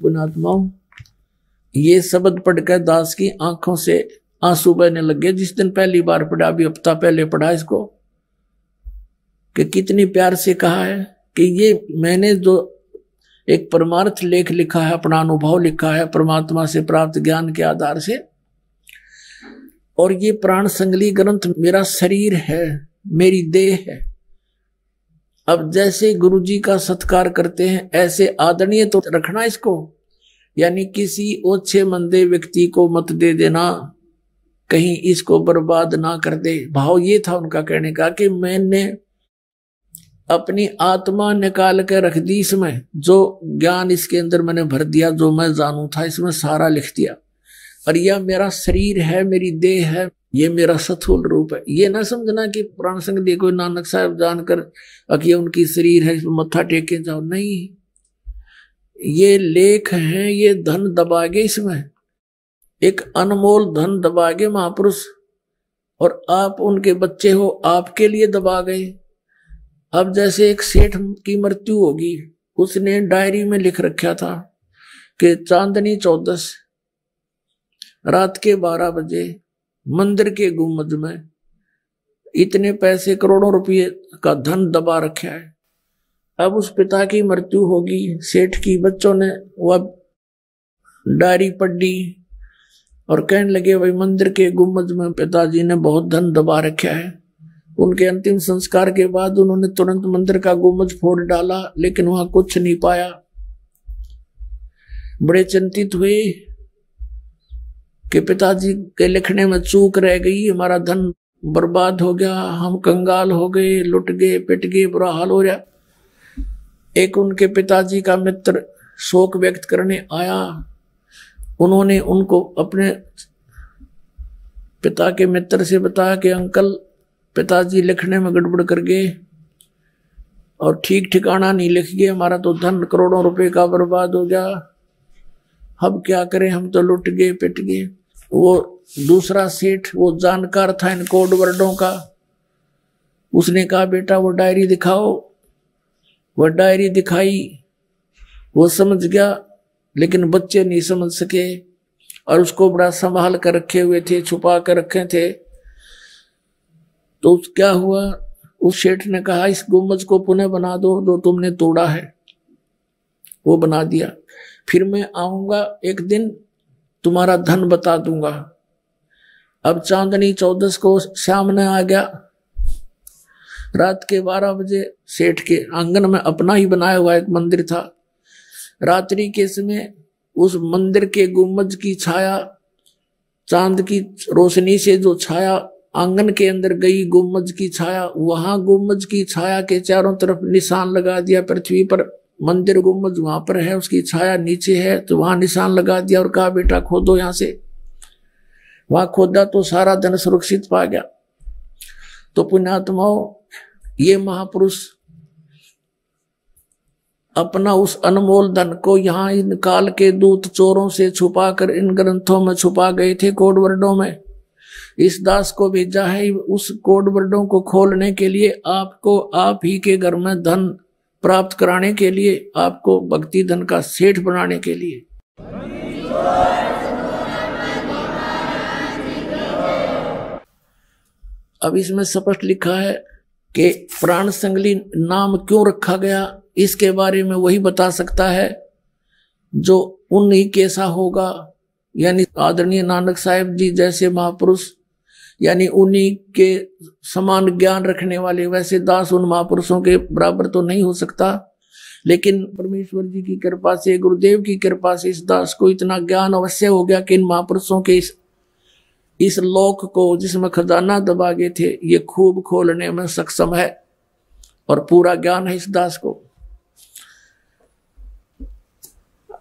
पुण्यात्माओं, ये शब्द पढ़कर दास की आंखों से आंसू बहने लगे। जिस दिन पहली बार पढ़ा, अभी हफ्ता पहले पढ़ा इसको, कि कितनी प्यार से कहा है कि ये मैंने जो एक परमार्थ लेख लिखा है, अपना अनुभव लिखा है परमात्मा से प्राप्त ज्ञान के आधार से, और ये प्राण संगली ग्रंथ मेरा शरीर है, मेरी देह है। अब जैसे गुरुजी का सत्कार करते हैं ऐसे आदरणीय तो रखना इसको, यानी किसी ओछे मंदे व्यक्ति को मत दे देना, कहीं इसको बर्बाद ना कर दे। भाव ये था उनका कहने का कि मैंने अपनी आत्मा निकाल के रख दी इसमें, जो ज्ञान इसके अंदर मैंने भर दिया, जो मैं जानू था इसमें सारा लिख दिया। और यह मेरा शरीर है, मेरी देह है, ये मेरा स्थूल रूप है। ये ना समझना कि प्राण संगली कोई नानक साहब जानकर कि उनकी शरीर है, मत्था टेके जाओ, नहीं। ये लेख है, ये धन दबागे, इसमें एक अनमोल धन दबागे महापुरुष, और आप उनके बच्चे हो, आपके लिए दबा गए। अब जैसे एक सेठ की मृत्यु होगी, उसने डायरी में लिख रखा था कि चांदनी 14 रात के 12 बजे मंदिर के गुम्बद में इतने पैसे, करोड़ों रुपये का धन दबा रखा है। अब उस पिता की मृत्यु होगी, सेठ की, बच्चों ने वह डायरी पढ़ी और कहने लगे भाई मंदिर के गुम्बद में पिताजी ने बहुत धन दबा रखा है। उनके अंतिम संस्कार के बाद उन्होंने तुरंत मंदिर का गुम्बद फोड़ डाला, लेकिन वहां कुछ नहीं पाया। बड़े चिंतित हुए कि पिताजी के लिखने में चूक रह गई, हमारा धन बर्बाद हो गया, हम कंगाल हो गए, लुट गए, पिट गए, बुरा हाल हो गया। एक उनके पिताजी का मित्र शोक व्यक्त करने आया। उन्होंने उनको अपने पिता के मित्र से बताया कि अंकल, पिताजी लिखने में गड़बड़ कर गए और ठीक ठिकाना नहीं लिख गए, हमारा तो धन करोड़ों रुपए का बर्बाद हो गया, अब क्या करें, हम तो लुट गए, पिट गए। वो दूसरा सेठ, वो जानकार था इन कोड वर्डों का, उसने कहा बेटा वो डायरी दिखाओ। वह डायरी दिखाई, वो समझ गया, लेकिन बच्चे नहीं समझ सके और उसको बड़ा संभाल कर रखे हुए थे, छुपा कर रखे थे। तो क्या हुआ, उस सेठ ने कहा इस गुम्बद को पुनः बना दो जो तुमने तोड़ा है। वो बना दिया। फिर मैं आऊंगा एक दिन, तुम्हारा धन बता दूंगा। अब चांदनी 14 को सामने आ गया। रात के 12 बजे सेठ के आंगन में अपना ही बनाया हुआ एक मंदिर था। रात्रि के समय उस मंदिर के गुम्बद की छाया, चांद की रोशनी से जो छाया आंगन के अंदर गई, गुम्बद की छाया, वहां गुम्बद की छाया के चारों तरफ निशान लगा दिया पृथ्वी पर। मंदिर गुम्बद वहां पर है, उसकी छाया नीचे है, तो वहां निशान लगा दिया और कहा बेटा खोदो यहां से। वहां खोदा तो सारा धन सुरक्षित पा गया। तो पुण्यात्माओं, ये महापुरुष अपना उस अनमोल धन को यहाँ इन काल के दूत चोरों से छुपा कर इन ग्रंथों में छुपा गए थे, कोड वर्डों में। इस दास को भेजा है उस कोड वर्डों को खोलने के लिए, आपको आप ही के घर में धन प्राप्त कराने के लिए, आपको भक्ति धन का सेठ बनाने के लिए। अब इसमें स्पष्ट लिखा है कि प्राण संगली नाम क्यों रखा गया, इसके बारे में वही बता सकता है जो उन्हीं कैसा होगा, यानी आदरणीय नानक साहिब जी जैसे महापुरुष, यानी उन्हीं के समान ज्ञान रखने वाले। वैसे दास उन महापुरुषों के बराबर तो नहीं हो सकता, लेकिन परमेश्वर जी की कृपा से, गुरुदेव की कृपा से इस दास को इतना ज्ञान अवश्य हो गया कि इन महापुरुषों के इस लोक को जिसमें खजाना दबा गए थे, ये खूब खोलने में सक्षम है और पूरा ज्ञान है इस दास को।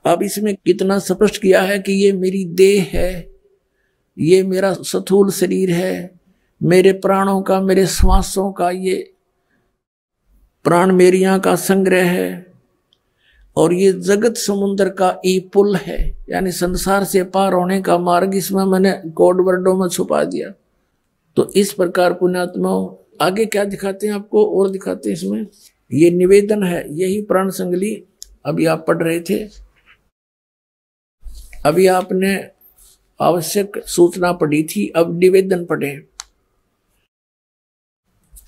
अब इसमें कितना स्पष्ट किया है कि ये मेरी देह है, ये मेरा स्थूल शरीर है, मेरे प्राणों का, मेरे श्वासों का ये प्राण मेरियां का संग्रह है, और ये जगत समुद्र का ई पुल है, यानी संसार से पार होने का मार्ग इसमें मैंने कोड वर्डों में छुपा दिया। तो इस प्रकार पुण्यात्माओं, आगे क्या दिखाते हैं आपको और दिखाते हैं इसमें। ये निवेदन है, यही प्राण संगली अभी आप पढ़ रहे थे। अभी आपने आवश्यक सूचना पढ़ी थी, अब निवेदन पढ़े।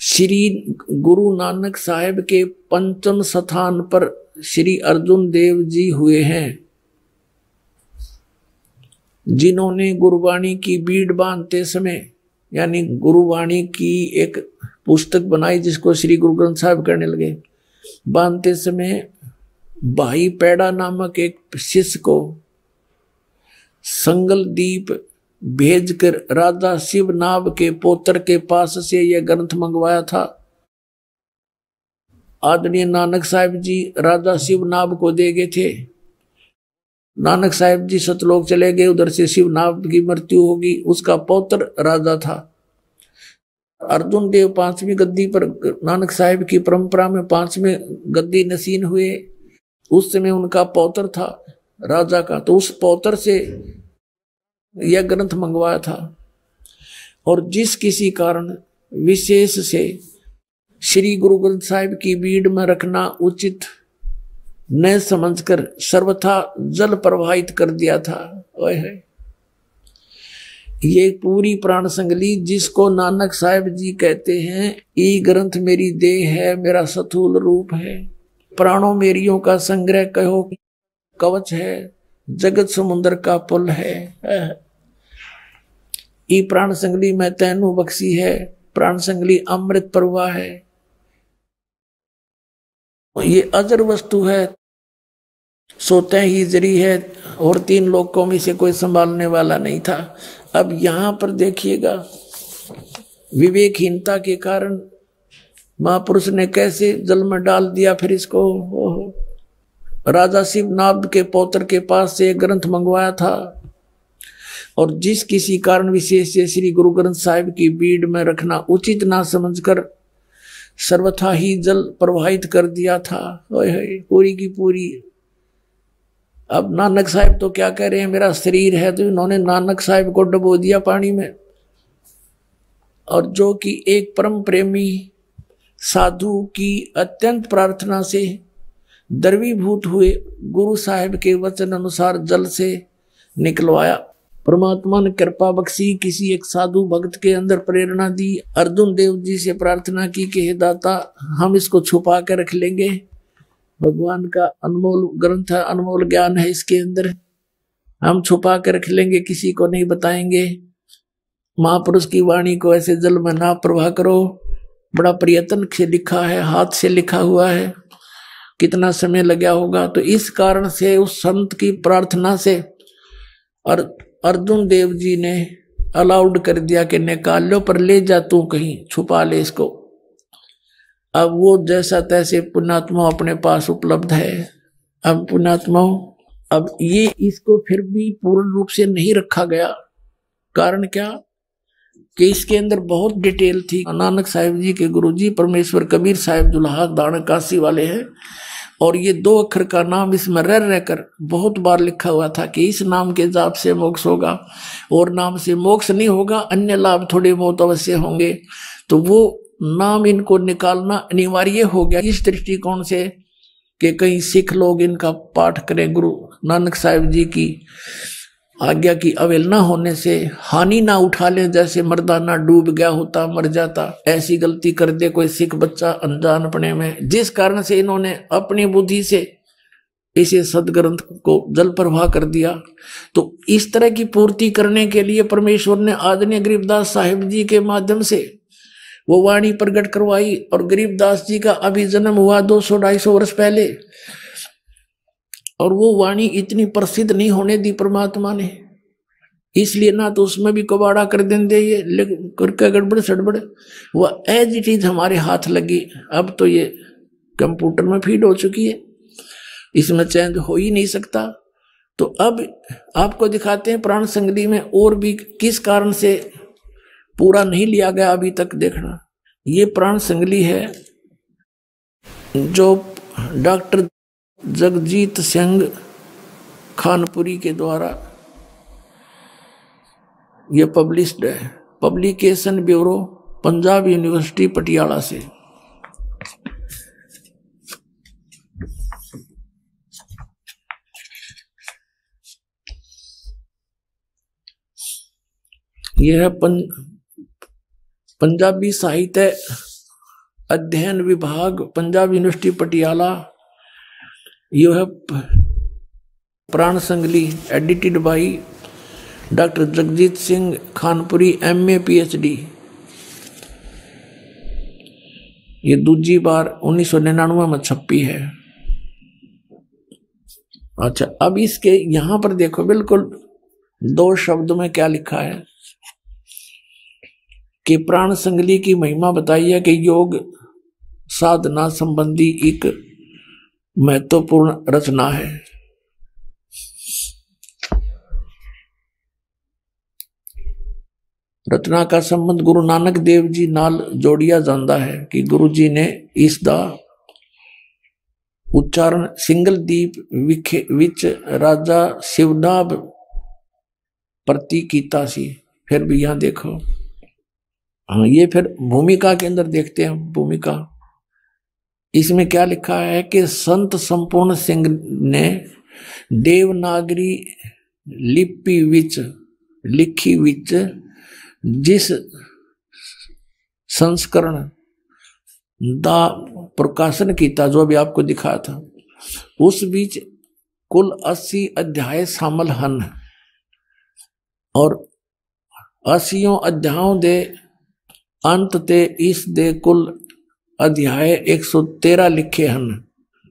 श्री गुरु नानक साहेब के पंचम स्थान पर श्री अर्जुन देव जी हुए हैं, जिन्होंने गुरुवाणी की बीड़ बांधते समय, यानी गुरुवाणी की एक पुस्तक बनाई जिसको श्री गुरु ग्रंथ साहिब करने लगे, बांधते समय भाई पैड़ा नामक एक शिष्य को संगल दीप भेजकर राजा शिवनाभ के पोत्र के पास से यह ग्रंथ मंगवाया था। आदरणीय नानक साहिब जी राजा शिवनाभ को दे गए थे। नानक साहिब जी सतलोक चले गए, उधर से शिवनाभ की मृत्यु होगी, उसका पौत्र राजा था। अर्जुन देव 5वीं गद्दी पर, नानक साहिब की परंपरा में 5वें गद्दी नसीन हुए, उस समय उनका पौत्र था राजा का, तो उस पौत्र से यह ग्रंथ मंगवाया था। और जिस किसी कारण विशेष से श्री गुरु ग्रंथ साहिब की बीड़ में रखना उचित न समझकर सर्वथा जल प्रवाहित कर दिया था। ओए ये पूरी प्राण संगली जिसको नानक साहिब जी कहते हैं, ई ग्रंथ मेरी देह है, मेरा स्थूल रूप है, प्राणों मेरियों का संग्रह कहो, कवच है, जगत समुद्र का पुल है। ई प्राण संगली में तैनु बख्शी है, प्राण संगली अमृत प्रवाह है, ये अजर वस्तु है, सोते ही जरी है, और 3 लोकों में से कोई संभालने वाला नहीं था। अब यहां पर देखिएगा विवेकहीनता के कारण महापुरुष ने कैसे जल में डाल दिया फिर इसको। राजा शिवनाभ के पौत्र के पास से एक ग्रंथ मंगवाया था, और जिस किसी कारण विशेष से श्री गुरु ग्रंथ साहिब की बीड़ में रखना उचित ना समझकर सर्वथा ही जल प्रवाहित कर दिया था। पूरी की पूरी। अब नानक साहिब तो क्या कह रहे हैं, मेरा शरीर है, तो इन्होंने नानक साहिब को डुबो दिया पानी में। और जो कि एक परम प्रेमी साधु की अत्यंत प्रार्थना से द्रवीभूत हुए गुरु साहिब के वचन अनुसार जल से निकलवाया। परमात्मा ने कृपा बख्शी, किसी एक साधु भक्त के अंदर प्रेरणा दी, अर्जुन देव जी से प्रार्थना की कि हे दाता, हम इसको छुपा कर रख लेंगे, भगवान का अनमोल ग्रंथ है, अनमोल ज्ञान है इसके अंदर, हम छुपा कर रख लेंगे, किसी को नहीं बताएंगे। महापुरुष की वाणी को ऐसे जल में ना प्रवाह करो। बड़ा प्रयत्न से लिखा है, हाथ से लिखा हुआ है, कितना समय लगा होगा। तो इस कारण से उस संत की प्रार्थना से और अर्जुन देव जी ने अलाउड कर दिया कि निकाल लो, पर ले जा तू कहीं, छुपा ले इसको। अब वो जैसा तैसे पुण्यात्मा अपने पास उपलब्ध है। अब पुण्यात्मा, अब ये इसको फिर भी पूर्ण रूप से नहीं रखा गया। कारण क्या कि इसके अंदर बहुत डिटेल थी। नानक साहिब जी के गुरुजी परमेश्वर कबीर साहिब जुलाहा दान काशी वाले हैं, और ये 2 अक्षर का नाम इसमें रह रहकर बहुत बार लिखा हुआ था कि इस नाम के जाप से मोक्ष होगा, और नाम से मोक्ष नहीं होगा, अन्य लाभ थोड़े बहुत अवश्य होंगे। तो वो नाम इनको निकालना अनिवार्य हो गया इस दृष्टिकोण से कि कहीं सिख लोग इनका पाठ करें, गुरु नानक साहिब जी की आज्ञा की अवहेलना होने से हानि ना उठा ले, जैसे मर्दाना डूब गया होता मर जाता, ऐसी गलती कर दे कोई सिख बच्चा अनजानपने में। जिस कारण से इन्होंने अपनी बुद्धि से इसे सदग्रंथ को जल प्रवाह कर दिया। तो इस तरह की पूर्ति करने के लिए परमेश्वर ने आदरणीय गरीबदास साहिब जी के माध्यम से वो वाणी प्रकट करवाई, और गरीबदास जी का अभी जन्म हुआ 200-250 वर्ष पहले, और वो वाणी इतनी प्रसिद्ध नहीं होने दी परमात्मा ने, इसलिए ना तो उसमें भी कबाड़ा कर देंगे ये करके गड़बड़ सड़बड़, वह एज इट इज हमारे हाथ लगी। अब तो ये कंप्यूटर में फीड हो चुकी है, इसमें चेंज हो ही नहीं सकता। तो अब आपको दिखाते हैं प्राण संगली में और भी किस कारण से पूरा नहीं लिया गया अभी तक। देखना, ये प्राण संगली है जो डॉक्टर जगजीत सिंह खानपुरी के द्वारा ये पब्लिश्ड है, publication bureau, Punjab university Patiala से। यह है पंजाबी साहित्य अध्ययन विभाग, पंजाब यूनिवर्सिटी पटियाला। यह है Pran Sangli, edited by doctor Jagjit Singh Khanpuri, MA PhD। ये दूसरी बार 1999 में छपी है। अच्छा, अब इसके यहां पर देखो बिल्कुल 2 शब्द में क्या लिखा है कि प्राण संगली की महिमा बताई है कि योग साधना संबंधी एक महत्वपूर्ण रचना है। रचना का संबंध गुरु नानक देव जी नाल जोड़िया जाता है कि गुरु जी ने इसका उच्चारण सिंगलदीप विच राजा शिवनाभ प्रति कीता सी। फिर भी यहां देखो, हाँ, ये फिर भूमिका के अंदर देखते हैं। भूमिका इसमें क्या लिखा है कि संत संपूर्ण सिंह ने देवनागरी लिपि विच लिखी विच जिस संस्करण दा प्रकाशन किया, जो अभी आपको दिखाया था, उस बीच कुल 80 अध्याय शामिल हन और 80 अध्यायों दे अंत ते इस दे कुल अध्याय 113 लिखे हन।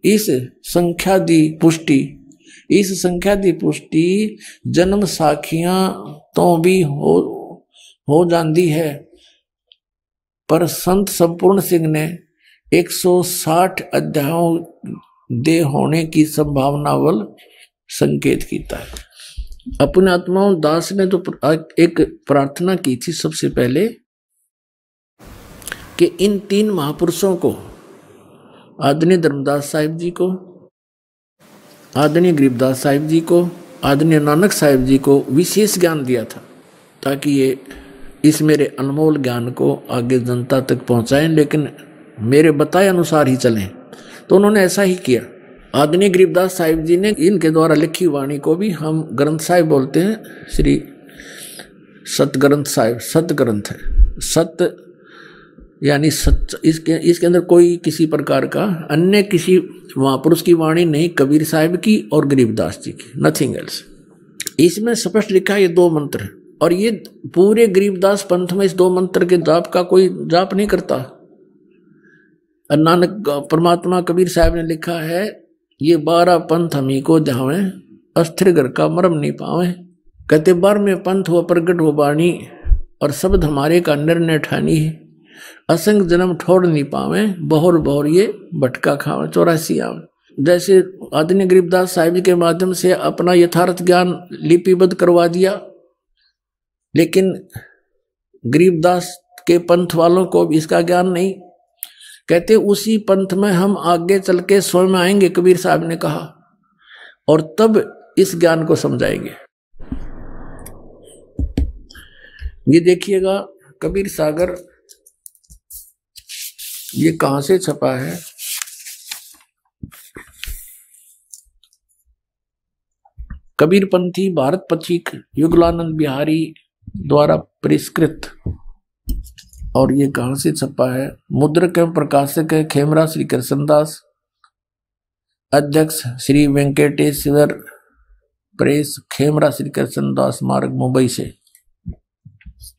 इस संख्या दी पुष्टि जन्म साखियां तो भी हो जाती है, पर संत संपूर्ण सिंह ने 160 अध्यायों दे होने की संभावना वल संकेत किया है। अपने आत्माओं दास ने तो एक प्रार्थना की थी सबसे पहले कि इन 3 महापुरुषों को, आदरणीय धर्मदास साहिब जी को, आदरणीय गरीबदास साहिब जी को, आदरणीय नानक साहिब जी को विशेष ज्ञान दिया था ताकि ये इस मेरे अनमोल ज्ञान को आगे जनता तक पहुंचाएं, लेकिन मेरे बताए अनुसार ही चलें। तो उन्होंने ऐसा ही किया। आदरणीय गरीबदास साहिब जी ने इनके द्वारा लिखी वाणी को भी हम ग्रंथ साहिब बोलते हैं, श्री सतग्रंथ साहिब। सतग्रंथ है, सत्य यानी सच। इसके अंदर कोई किसी प्रकार का अन्य किसी महापुरुष की वाणी नहीं, कबीर साहिब की और गरीबदास जी की, नथिंग एल्स। इसमें स्पष्ट लिखा है ये 2 मंत्र है, और ये पूरे गरीबदास पंथ में इस 2 मंत्र के जाप का कोई जाप नहीं करता। नानक परमात्मा कबीर साहब ने लिखा है, ये 12 पंथ हमी को जावे, अस्थिर घर का मरम नहीं पावे। कहते 12वें पंथ हो प्रगट हो बाणी, और शब्द हमारे का निर्णय ठानी है। असंग जन्म ठोड़ नहीं पावे, बहुर बहुर ये भटका खावे, 84 आवे। जैसे आदरणीय गरीबदास साहिब जी के माध्यम से अपना यथार्थ ज्ञान लिपिबद्ध करवा दिया, लेकिन गरीबदास के पंथ वालों को इसका ज्ञान नहीं। कहते उसी पंथ में हम आगे चल के स्वयं आएंगे, कबीर साहब ने कहा, और तब इस ज्ञान को समझाएंगे। ये देखिएगा कबीर सागर, ये कहां से छपा है? कबीरपंथी भारत पथिक युगलानंद बिहारी द्वारा परिष्कृत। और ये कहां से छपा है? मुद्रक एवं प्रकाशक है खेमरा श्री कृष्णदास, अध्यक्ष श्री वेंकटेश्वर प्रेस, खेमरा श्री कृष्णदास मार्ग, मुंबई से।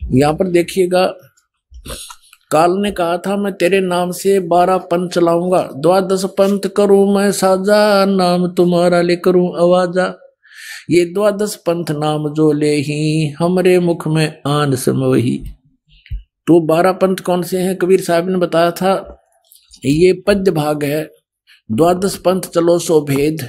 यहां पर देखिएगा, काल ने कहा था मैं तेरे नाम से 12 पंथ चलाऊंगा, 12 पंथ करूं मैं साजा, नाम तुम्हारा ले करूं आवाजा। ये 12 पंथ नाम जो ले ही, हमरे मुख में आन समवही। तो 12 पंथ कौन से हैं? कबीर साहब ने बताया था, ये पद्य भाग है। 12 पंथ चलो सो भेद।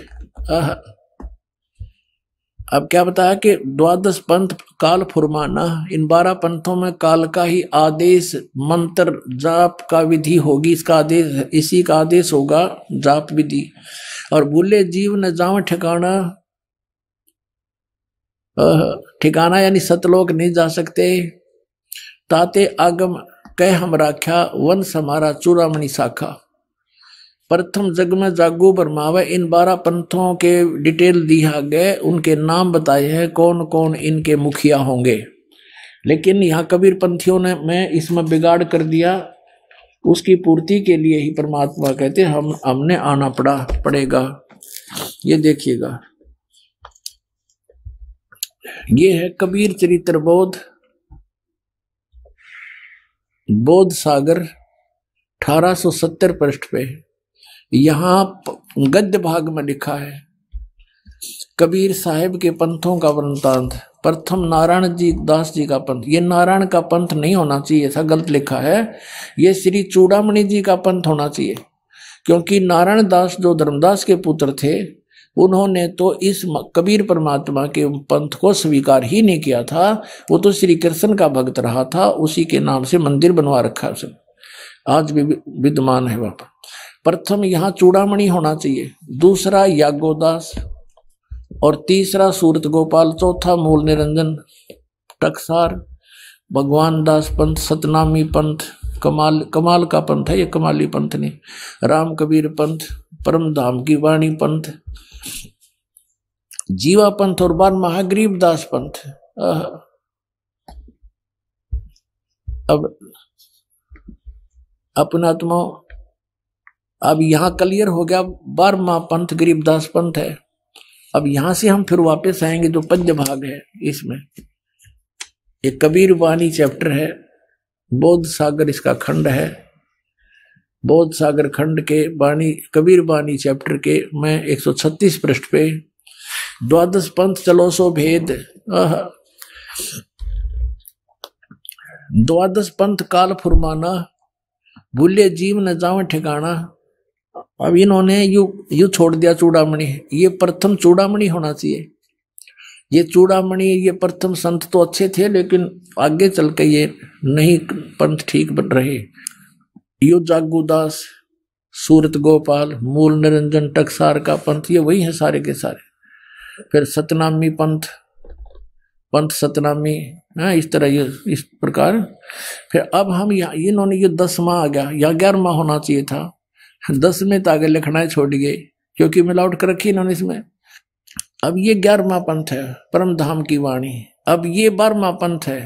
अब क्या बताया कि 12 पंथ काल फुरमाना, इन 12 पंथों में काल का ही आदेश, मंत्र जाप का विधि होगी, इसका आदेश, इसी का आदेश होगा जाप विधि। और भूले जीव न जाओ ठिकाना, ठिकाना यानी सतलोक नहीं जा सकते। ताते आगम कह हम राख्या, वंश हमारा चूड़ामणि शाखा। प्रथम जग में जागू बरमावे। इन 12 पंथों के डिटेल दिया गए, उनके नाम बताए हैं, कौन कौन इनके मुखिया होंगे। लेकिन यहाँ कबीर पंथियों ने मैं इसमें बिगाड़ कर दिया, उसकी पूर्ति के लिए ही परमात्मा कहते हमने आना पड़ेगा। ये देखिएगा, ये है कबीर चरित्र बोध सागर 1870 पृष्ठ पे। यहां गद्य भाग में लिखा है कबीर साहिब के पंथों का वृत्तांत। प्रथम नारायण जी दास जी का पंथ, ये नारायण का पंथ नहीं होना चाहिए था, गलत लिखा है, ये श्री चूड़ामणि जी का पंथ होना चाहिए, क्योंकि नारायण दास जो धर्मदास के पुत्र थे उन्होंने तो इस कबीर परमात्मा के पंथ को स्वीकार ही नहीं किया था। वो तो श्री कृष्ण का भक्त रहा था, उसी के नाम से मंदिर बनवा रखा है, आज भी विद्यमान है वहां पर। प्रथम यहाँ चूड़ामणि होना चाहिए, दूसरा यागोदास, और तीसरा सूरत गोपाल, चौथा मूल निरंजन टकसार, भगवान दास पंथ, सतनामी पंथ, कमाल का पंथ है ये, कमाली पंथ नहीं, राम कबीर पंथ, परम धाम की वाणी पंथ, जीवा पंथ, और बार महागरीब दास पंथ। अब अपनात्मा, अब यहां क्लियर हो गया, 12वां पंथ गरीबदास पंथ है। अब यहां से हम फिर वापस आएंगे, जो पद्य भाग है इसमें, एक कबीर वाणी चैप्टर है, बोध सागर इसका खंड है, बोध सागर खंड के वाणी कबीर वाणी चैप्टर के मैं 136 पृष्ठ पे, द्वादश पंथ चलो सो भेद, द्वादश पंथ काल फुरमाना, भूले जीव न जावे ठिकाना। अब इन्होंने यू छोड़ दिया चूड़ामणि, ये प्रथम चूड़ामणि होना चाहिए, ये चूड़ामणि, ये प्रथम संत तो अच्छे थे, लेकिन आगे चल के ये नहीं पंथ ठीक बन रहे। यो जागुदास, सूरत गोपाल, मूल निरंजन टकसार का पंथ, ये वही है सारे के सारे। फिर सतनामी पंथ सतनामी, इस तरह ये इस प्रकार। फिर अब हम इन्होंने ये 10वां आ गया, या 11वां होना चाहिए था, 10 में तो आगे लिखना है छोड़ गए, क्योंकि मिलावट कर रखी इन्होंने इसमें। अब ये 11वां पंथ है, परम धाम की वाणी। अब ये 12वां पंथ है,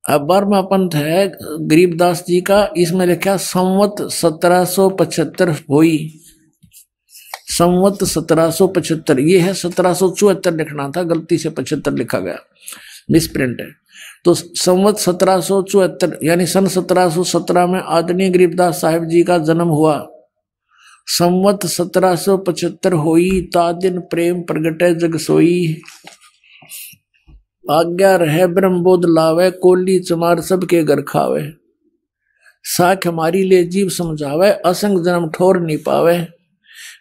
अब 12वां पंथ है गरीबदास जी का, इसमें लिखा संवत 1775 हुई, संवत 1775, ये है 1774 लिखना था, गलती से 75 लिखा गया, मिसप्रिंट है। तो संवत 1774 यानी सन 1717 में आदरणीय गरीबदास साहिब जी का जन्म हुआ। संवत 1775 होई, ता दिन प्रेम प्रगटे जग सोई, आज्ञा रहे ब्रह्मबोध लावे, कोली चमार सबके घर खावे, साख हमारी ले जीव समझावे, असंग जन्म ठोर नहीं पावे।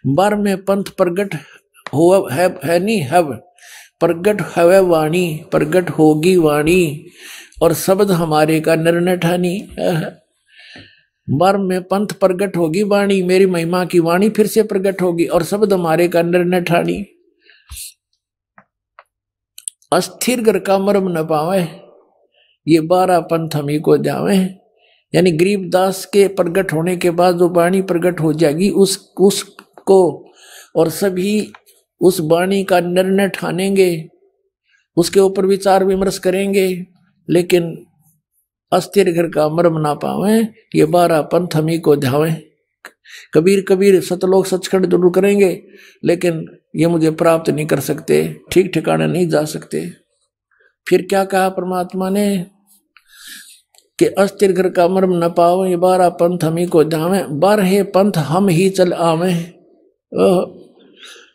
12वें पंथ प्रगट हुआ है नहीं हव, प्रगट हवे वाणी, प्रगट होगी वाणी, और शब्द हमारे का निर्णय ठानी। 12वें पंथ प्रगट होगी वाणी, मेरी महिमा की वाणी फिर से प्रगट होगी, और शब्द हमारे का निर्णय ठानी। अस्थिर घर का मर्म न पावे, ये 12 पंथ हम ही को जावे। यानी गरीबदास के प्रगट होने के बाद जो वाणी प्रगट हो जाएगी, उसको और सभी उस वाणी का निर्णय ठानेंगे, उसके ऊपर विचार विमर्श करेंगे, लेकिन अस्थिर घर का मर्म ना पावे, ये 12 पंथ हम ही को ध्यावे। कबीर सतलोक सचखंड जरूर करेंगे, लेकिन ये मुझे प्राप्त नहीं कर सकते, ठीक ठिकाने नहीं जा सकते। फिर क्या कहा परमात्मा ने कि अस्थिर घर का मर्म न पाओ, ये 12 पंथ हम ही को ध्यावे, 12 पंथ हम ही चल आवे।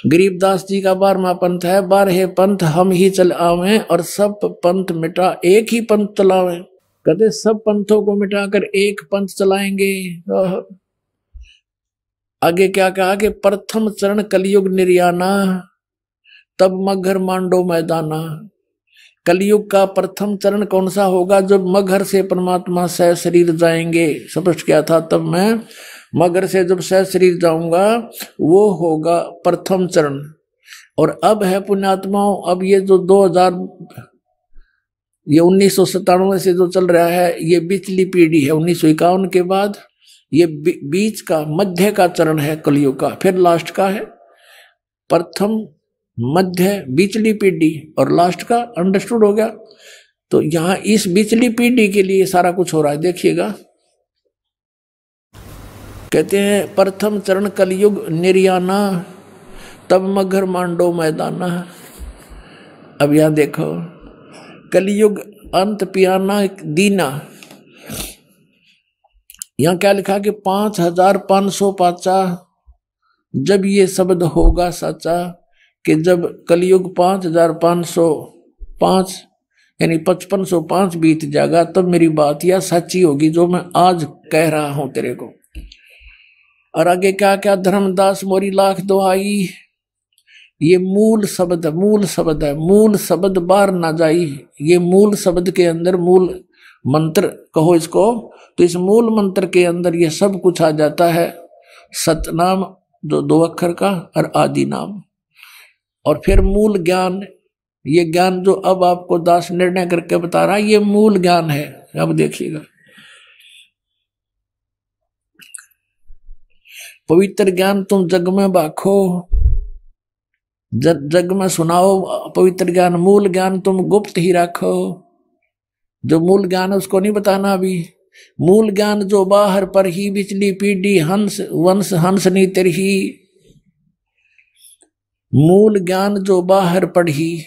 गरीबदास जी का 12वां पंथ है, 12 पंथ हम ही चल आवे, और सब पंथ मिटा एक ही पंथ चलावे। कहते सब पंथों को मिटाकर एक पंथ चलाएंगे। आगे क्या कहा कि प्रथम चरण कलयुग निर्याना, तब मगहर मांडो मैदाना। कलयुग का प्रथम चरण कौन सा होगा? जब मगहर से परमात्मा सह शरीर जाएंगे। स्पष्ट क्या था? तब मैं मगहर से जब सह शरीर जाऊंगा, वो होगा प्रथम चरण। और अब है पुण्यात्माओं, अब ये जो 1997 से जो चल रहा है, ये पिछली पीढ़ी है। 1951 के बाद ये बीच का मध्य का चरण है कलयुग का, फिर लास्ट का है। प्रथम मध्य बीचली पीढ़ी और लास्ट का अंडरस्टूड हो गया। तो यहां इस बीचली पीढ़ी के लिए सारा कुछ हो रहा है, देखिएगा। कहते हैं प्रथम चरण कलयुग निर्याना, तब मगर मांडो मैदाना। अब यहां देखो, कलयुग अंत पियाना दीना। यहां क्या लिखा कि 5505 जब ये शब्द होगा सच्चा, कि जब कलयुग 5505 यानी 5505 बीत जाएगा, तब मेरी बात यह सच्ची होगी जो मैं आज कह रहा हूं तेरे को। और आगे क्या क्या, धर्मदास मोरी लाख दुहाई। ये मूल शब्द है, मूल शब्द है, मूल शब्द बाहर ना जाई। ये मूल शब्द के अंदर मूल मंत्र कहो इसको, तो इस मूल मंत्र के अंदर ये सब कुछ आ जाता है। सतनाम जो 2 अक्षर का और आदि नाम, और फिर मूल ज्ञान। ये ज्ञान जो अब आपको दास निर्णय करके बता रहा है, ये मूल ज्ञान है। अब देखिएगा, पवित्र ज्ञान तुम जग में बाखो, जग में सुनाओ पवित्र ज्ञान। मूल ज्ञान तुम गुप्त ही रखो। जो मूल ज्ञान है उसको नहीं बताना अभी। मूल ज्ञान जो बाहर पर ही, बिचली पीढ़ी हंस वंश हंस नी तरही। मूल ज्ञान जो बाहर पढ़ी,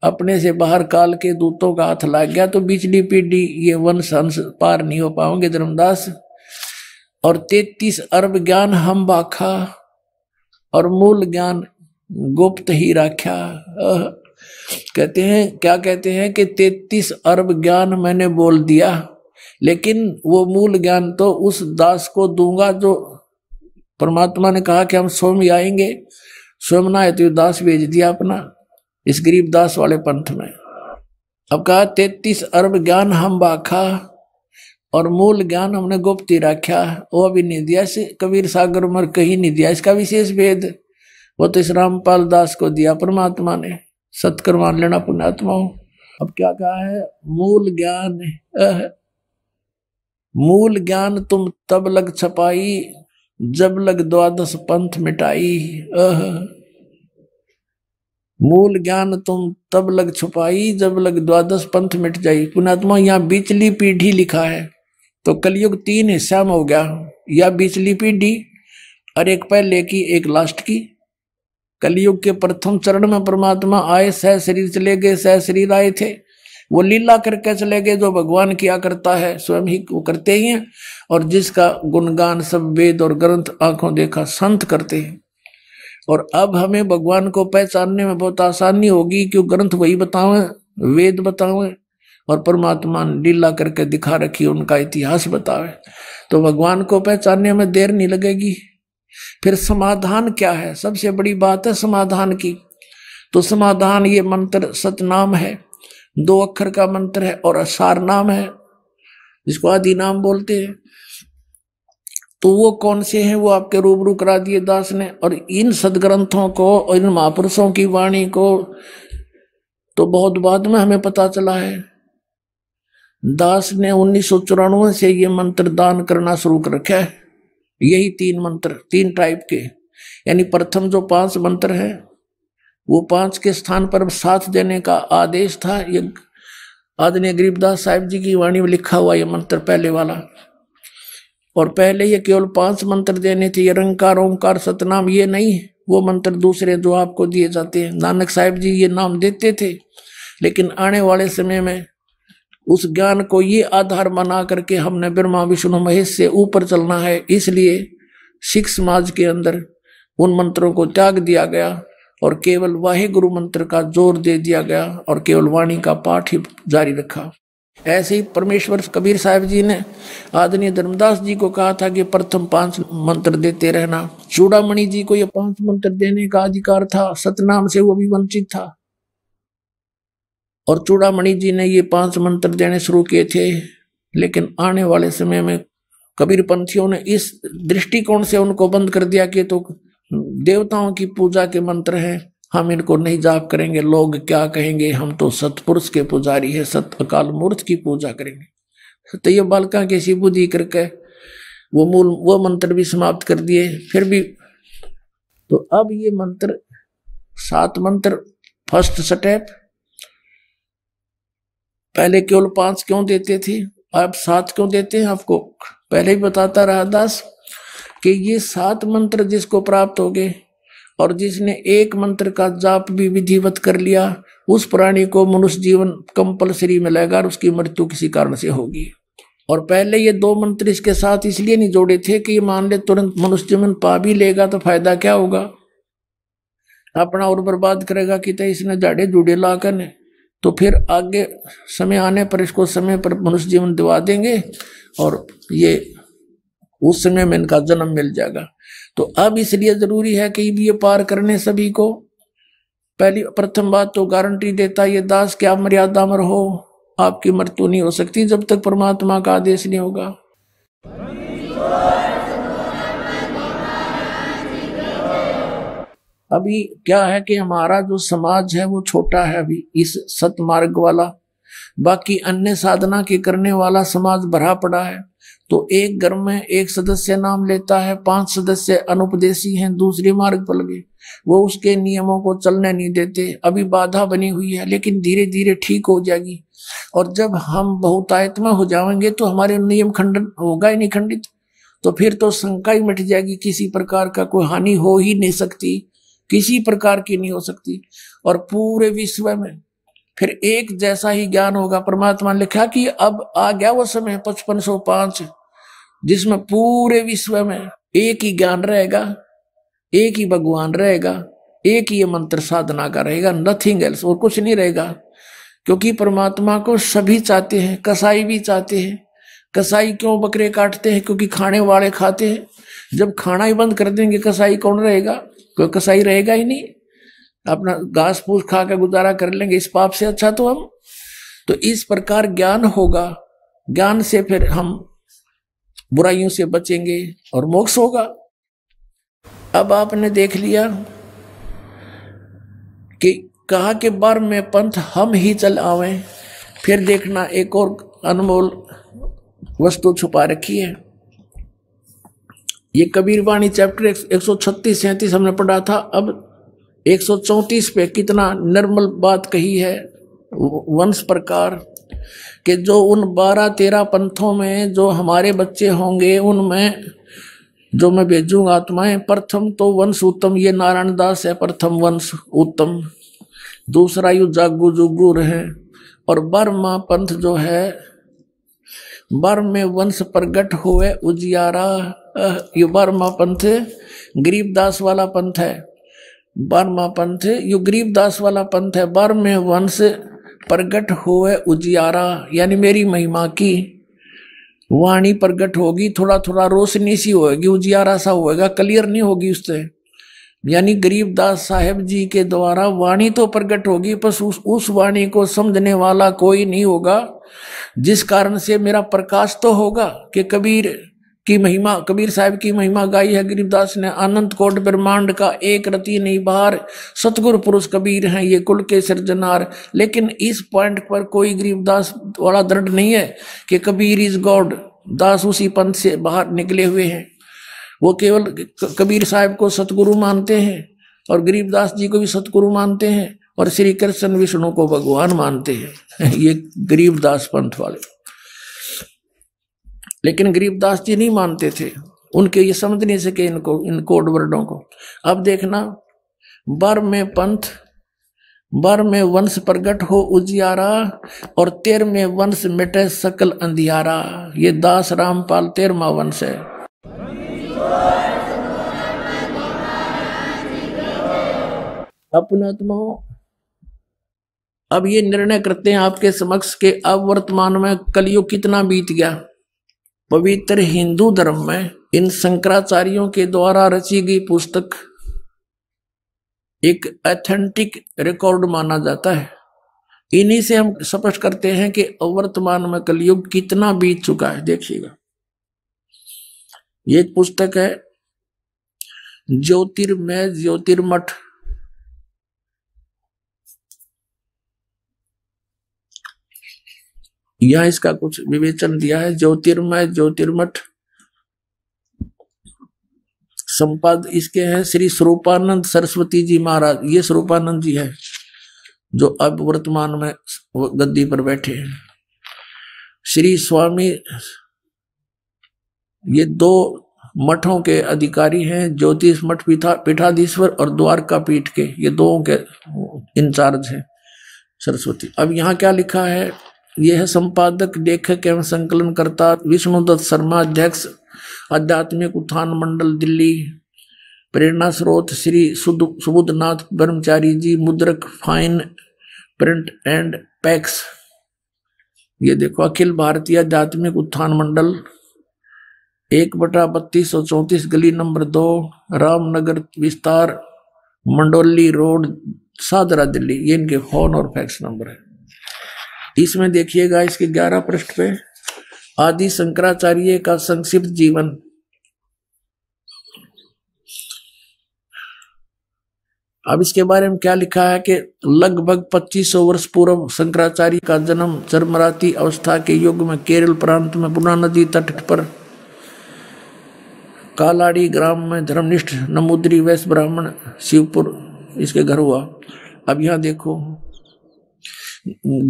अपने से बाहर काल के दूतों का हाथ लग गया तो बिचली पीढ़ी ये वंश हंस पार नहीं हो पाओगे धर्मदास। और 33 अरब ज्ञान हम बाखा, और मूल ज्ञान गुप्त ही रखा। कहते हैं, क्या कहते हैं कि 33 अरब ज्ञान मैंने बोल दिया, लेकिन वो मूल ज्ञान तो उस दास को दूंगा जो परमात्मा ने कहा कि हम स्वयं आएंगे। स्वयं ना है तो दास भेज दिया अपना इस गरीब दास वाले पंथ में। अब कहा 33 अरब ज्ञान हम बाखा, और मूल ज्ञान हमने गुप्त ही रखा। वो भी नहीं दिया, कबीर सागर उमर कहीं नहीं दिया इसका विशेष भेद। वो तो इस रामपाल दास को दिया परमात्मा ने। सत्कर मान लेना पुण्यात्मा हो। अब क्या कहा है, मूल ज्ञान मूल ज्ञान तुम तब लग छपाई, जब लग 12 पंथ मिटाई। मूल ज्ञान तुम तब लग छुपाई, जब लग 12 पंथ मिट जाई। पुण्यात्मा यहाँ बीचली पीढ़ी लिखा है, तो कलयुग 3 हिस्सा में हो गया। या बीचली पीढ़ी और एक पहले की एक लास्ट की। कलयुग के प्रथम चरण में परमात्मा आए, सह शरीर चले गए, सह शरीर आए थे। वो लीला करके चले गए, जो भगवान किया करता है स्वयं ही वो करते ही हैं। और जिसका गुणगान सब वेद और ग्रंथ आंखों देखा संत करते हैं। और अब हमें भगवान को पहचानने में बहुत आसानी होगी, क्यों ग्रंथ वही बतावे, वेद बतावे, और परमात्मा ने लीला करके दिखा रखी, उनका इतिहास बतावे। तो भगवान को पहचानने में देर नहीं लगेगी। फिर समाधान क्या है, सबसे बड़ी बात है समाधान की। तो समाधान ये मंत्र सतनाम है, 2 अक्षर का मंत्र है, और सार नाम है जिसको आदि नाम बोलते हैं। तो वो कौन से हैं वो आपके रूबरू करा दिए दास ने। और इन सदग्रंथों को और इन महापुरुषों की वाणी को तो बहुत बाद में हमें पता चला है। दास ने 1994 से ये मंत्र दान करना शुरू कर रखा है। यही 3 मंत्र, 3 टाइप के, यानी प्रथम जो 5 मंत्र है वो 5 के स्थान पर 7 देने का आदेश था। ये आदरणीय गरीबदास साहिब जी की वाणी में लिखा हुआ ये मंत्र पहले वाला। और पहले ये केवल 5 मंत्र देने थे, निरंकार ओंकार सतनाम, ये नहीं वो मंत्र दूसरे जो आपको दिए जाते हैं। नानक साहिब जी ये नाम देते थे, लेकिन आने वाले समय में उस ज्ञान को ये आधार बना करके हमने ब्रह्मा विष्णु महेश से ऊपर चलना है। इसलिए सिख समाज के अंदर उन मंत्रों को त्याग दिया गया और केवल वाहे गुरु मंत्र का जोर दे दिया गया और केवल वाणी का पाठ ही जारी रखा। ऐसे ही परमेश्वर कबीर साहिब जी ने आदरणीय धर्मदास जी को कहा था कि प्रथम 5 मंत्र देते रहना। चूड़ामणि जी को ये 5 मंत्र देने का अधिकार था, सतनाम से वो भी वंचित था। और चूड़ामणि जी ने ये 5 मंत्र देने शुरू किए थे, लेकिन आने वाले समय में कबीर पंथियों ने इस दृष्टिकोण से उनको बंद कर दिया कि तो देवताओं की पूजा के मंत्र हैं, हम इनको नहीं जाप करेंगे, लोग क्या कहेंगे, हम तो सतपुरुष के पुजारी है, सत अकाल मूर्त की पूजा करेंगे। तो ये बालका की सी बुद्धि करके वो मंत्र भी समाप्त कर दिए। फिर भी तो अब ये मंत्र 7 मंत्र फर्स्ट स्टेप। पहले केवल 5 क्यों देते थे, अब 7 क्यों देते हैं? आपको पहले ही बताता रहा दास कि ये 7 मंत्र जिसको प्राप्त हो गए और जिसने एक मंत्र का जाप भी विधिवत कर लिया, उस प्राणी को मनुष्य जीवन कंपलसरी मिलेगा और उसकी मृत्यु किसी कारण से होगी। और पहले ये 2 मंत्र इसके साथ इसलिए नहीं जोड़े थे कि मान ले तुरंत मनुष्य जीवन पा भी लेगा तो फायदा क्या होगा, अपना और बर्बाद करेगा कि तो इसने झाड़े जूड़े लाकर ने, तो फिर आगे समय आने पर इसको समय पर मनुष्य जीवन दिवा देंगे और ये उस समय में इनका जन्म मिल जाएगा। तो अब इसलिए जरूरी है कि ये पार करने सभी को। पहली प्रथम बात तो गारंटी देता ये दास कि आप मर्यादा में रहो, आपकी मृत्यु नहीं हो सकती जब तक परमात्मा का आदेश नहीं होगा। अभी क्या है कि हमारा जो समाज है वो छोटा है अभी इस सतमार्ग वाला, बाकी अन्य साधना के करने वाला समाज भरा पड़ा है। तो एक घर में एक सदस्य नाम लेता है, 5 सदस्य अनुपदेशी हैं, दूसरे मार्ग पर लगे, वो उसके नियमों को चलने नहीं देते। अभी बाधा बनी हुई है लेकिन धीरे धीरे ठीक हो जाएगी। और जब हम बहुतायत में हो जाएंगे तो हमारे नियम खंडन होगा ही नहीं खंडित, तो फिर तो शंका ही मिट जाएगी, किसी प्रकार का कोई हानि हो ही नहीं सकती, किसी प्रकार की नहीं हो सकती। और पूरे विश्व में फिर एक जैसा ही ज्ञान होगा। परमात्मा ने लिखा कि अब आ गया वो समय 5505 जिसमें पूरे विश्व में एक ही ज्ञान रहेगा, एक ही भगवान रहेगा, एक ही मंत्र साधना का रहेगा, नथिंग एल्स, और कुछ नहीं रहेगा। क्योंकि परमात्मा को सभी चाहते हैं, कसाई भी चाहते हैं। कसाई क्यों बकरे काटते हैं? क्योंकि खाने वाले खाते हैं। जब खाना ही बंद कर देंगे कसाई कौन रहेगा? कोई कसाई रहेगा ही नहीं, अपना घास फूस खा के गुजारा कर लेंगे। इस पाप से अच्छा तो हम, तो इस प्रकार ज्ञान होगा, ज्ञान से फिर हम बुराइयों से बचेंगे और मोक्ष होगा। अब आपने देख लिया कि कहा कि बार में पंथ हम ही चल आवे, फिर देखना एक और अनमोल वस्तु छुपा रखी है। ये कबीर वाणी चैप्टर 136-37 हमने पढ़ा था, अब 134 पे कितना निर्मल बात कही है वंश प्रकार कि जो उन 12-13 पंथों में जो हमारे बच्चे होंगे उनमें जो मैं भेजूंगा आत्माएं, प्रथम तो वंश उत्तम, ये नारायण दास है प्रथम वंश उत्तम, दूसरा यु जागू जुगू रहे, और बर्मा पंथ जो है बर्म में वंश प्रगट हुए उजियारा, ये बर्मा पंथ गरीबदास वाला पंथ है। बर्मा पंथ यु गरीबदास वाला पंथ है। बर्म में वंश प्रगट हुए उजियारा, यानी मेरी महिमा की वाणी प्रगट होगी, थोड़ा थोड़ा रोशनी सी होगी, उजियारा सा होगा, क्लियर नहीं होगी उससे। यानी गरीबदास साहेब जी के द्वारा वाणी तो प्रकट होगी, पर उस वाणी को समझने वाला कोई नहीं होगा, जिस कारण से मेरा प्रकाश तो होगा कि कबीर की महिमा, कबीर साहब की महिमा गाई है गरीबदास ने, अनंत कोट ब्रह्मांड का एक रति नहीं बाहर, सतगुरु पुरुष कबीर हैं ये कुल के सृजनहार। लेकिन इस पॉइंट पर कोई गरीबदास वाला दृढ़ नहीं है कि कबीर इज गॉड, दास उसी पंथ से बाहर निकले हुए हैं। वो केवल कबीर साहब को सतगुरु मानते हैं और गरीबदास जी को भी सतगुरु मानते हैं और श्री कृष्ण विष्णु को भगवान मानते हैं, ये गरीबदास पंथ वाले। लेकिन गरीबदास जी नहीं मानते थे, उनके ये समझ नहीं सके इनको, इन कोड वर्डों को। अब देखना, बर में पंथ, बर में वंश प्रगट हो उजियारा, और 13वें वंश मिटे सकल अंधियारा। ये दास रामपाल 13वां वंश है। अपने आत्माओं, अब ये निर्णय करते हैं आपके समक्ष के अब वर्तमान में कलयुग कितना बीत गया। पवित्र हिंदू धर्म में इन शंकराचार्यों के द्वारा रची गई पुस्तक एक ऑथेंटिक रिकॉर्ड माना जाता है। इन्हीं से हम स्पष्ट करते हैं कि वर्तमान में कलयुग कितना बीत चुका है। देखिएगा, ये एक पुस्तक है ज्योतिर्मय ज्योतिर्मठ, यहां इसका कुछ विवेचन दिया है। ज्योतिर्मय ज्योतिर्मठ संपाद इसके हैं श्री स्वरूपानंद सरस्वती जी महाराज। ये स्वरूपानंद जी है जो अब वर्तमान में गद्दी पर बैठे हैं। श्री स्वामी, ये दो मठों के अधिकारी हैं, ज्योतिष मठ पीठाधीश्वर और द्वारका पीठ के, ये दो के इंचार्ज हैं सरस्वती। अब यहाँ क्या लिखा है, यह है संपादक, लेखक एवं संकलनकर्ता विष्णुदत्त शर्मा, अध्यक्ष आध्यात्मिक उत्थान मंडल दिल्ली। प्रेरणा स्रोत श्री सुबुद्धनाथ ब्रह्मचारी जी, मुद्रक फाइन प्रिंट एंड पैक्स। ये देखो अखिल भारतीय आध्यात्मिक उत्थान मंडल 1/3234 गली नंबर 2 रामनगर विस्तार मंडोली रोड सादरा दिल्ली। ये इनके फोन और फैक्स नंबर है। इसमें देखिएगा इसके 11 पृष्ठ पे आदि शंकराचार्य का संक्षिप्त जीवन। अब इसके बारे में क्या लिखा है कि लगभग 2500 वर्ष पूर्व शंकराचार्य का जन्म चरमराती अवस्था के युग में केरल प्रांत में पूर्णा नदी तट पर कालाड़ी ग्राम में धर्मनिष्ठ नमूद्री वैश्य ब्राह्मण शिवपुर इसके घर हुआ। अब यहां देखो,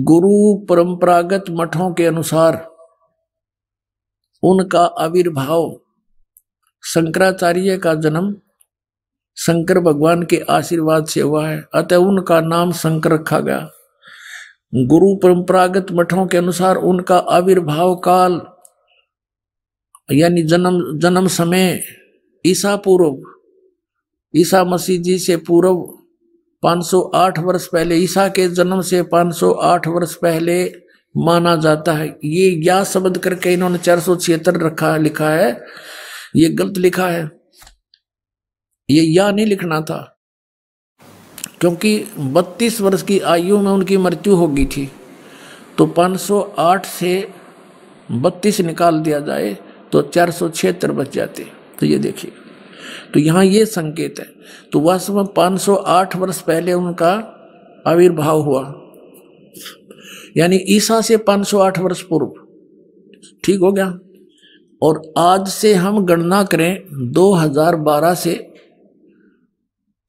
गुरु परंपरागत मठों के अनुसार उनका आविर्भाव, शंकराचार्य का जन्म शंकर भगवान के आशीर्वाद से हुआ है, अतः उनका नाम शंकर रखा गया। गुरु परंपरागत मठों के अनुसार उनका आविर्भाव काल यानी जन्म समय ईसा पूर्व, ईसा मसीह जी से पूर्व 508 वर्ष पहले, ईसा के जन्म से 508 वर्ष पहले माना जाता है। ये या शब्द करके इन्होंने 476 लिखा है, ये गलत लिखा है। ये या नहीं लिखना था, क्योंकि 32 वर्ष की आयु में उनकी मृत्यु हो गई थी, तो 508 से 32 निकाल दिया जाए तो 476 बच जाते। तो ये देखिए, तो यहाँ ये संकेत है। तो वास्तव में 508 वर्ष पहले उनका आविर्भाव हुआ, यानी ईसा से 508 वर्ष पूर्व। ठीक हो गया। और आज से हम गणना करें 2012 से,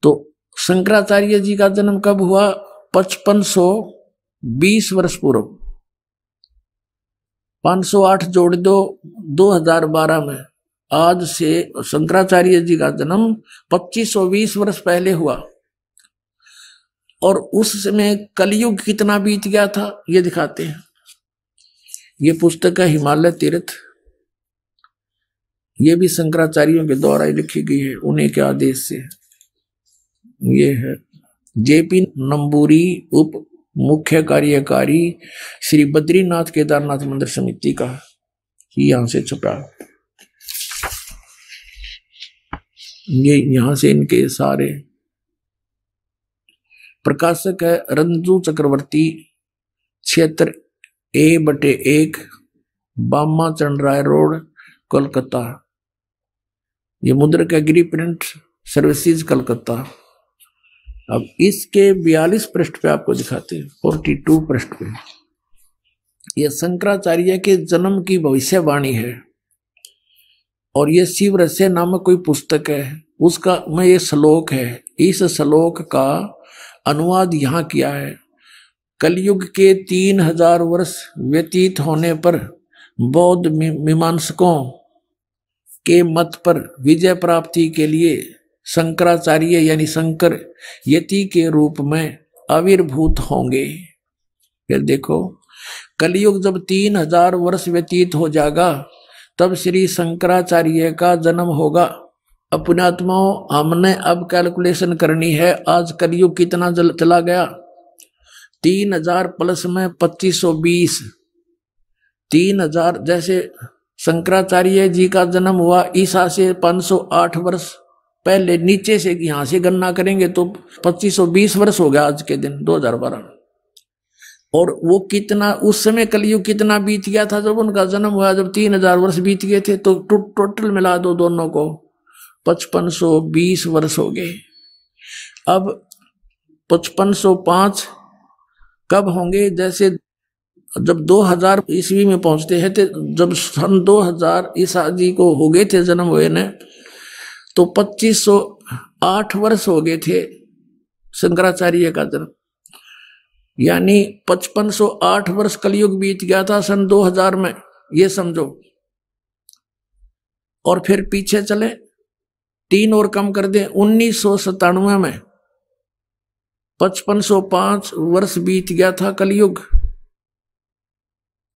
तो शंकराचार्य जी का जन्म कब हुआ? 5520 वर्ष पूर्व। 508 जोड़ दो 2012 में, आज से शंकराचार्य जी का जन्म 2520 वर्ष पहले हुआ। और उस समय कलयुग कितना बीत गया था ये दिखाते हैं। ये पुस्तक है हिमालय तीर्थ, ये भी शंकराचार्यों के द्वारा लिखी गई है, उन्हीं के आदेश से। ये है जेपी नंबूरी, उप मुख्य कार्यकारी श्री बद्रीनाथ केदारनाथ मंदिर समिति का, यहां से छपा। ये यहां से इनके सारे प्रकाशक है रंजू चक्रवर्ती, क्षेत्र A/1 बामा चंद राय रोड कोलकाता। ये मुद्रक गिरी प्रिंट सर्विसेज कलकत्ता। अब इसके 42 पृष्ठ पे आपको दिखाते हैं, 42 पृष्ठ पे यह शंकराचार्य के जन्म की भविष्यवाणी है। और ये शिव रहस्य नामक कोई पुस्तक है, उसका में ये श्लोक है। इस श्लोक का अनुवाद यहाँ किया है। कलयुग के 3000 वर्ष व्यतीत होने पर बौद्ध मीमांसकों के मत पर विजय प्राप्ति के लिए शंकराचार्य यानी शंकर यति के रूप में आविर्भूत होंगे। फिर देखो, कलयुग जब 3000 वर्ष व्यतीत हो जाएगा तब श्री शंकराचार्य का जन्म होगा। अपने आत्माओं, हमने अब कैलकुलेशन करनी है, आज कलयुग कितना चला गया। 3000 प्लस में 2520, 3000 जैसे शंकराचार्य जी का जन्म हुआ ईसा से 508 वर्ष पहले, नीचे से यहां से गणना करेंगे तो 2520 वर्ष हो गया आज के दिन 2012। और वो कितना उस समय कलयुग कितना बीत गया था जब उनका जन्म हुआ, जब 3000 वर्ष बीत गए थे, तो टोटल मिला दो दोनों को 5520 वर्ष हो गए। अब 5505 कब होंगे? जैसे जब 2000 ईस्वी में पहुंचते हैं, तो जब सन 2000 ईसा जी को हो गए थे जन्म हुए ने, तो 2508 वर्ष हो गए थे शंकराचार्य का जन्म, यानी 5508 वर्ष कलयुग बीत गया था सन 2000 में, ये समझो। और फिर पीछे चले 3 और कम कर दे, 1997 में 5505 वर्ष बीत गया था कलयुग।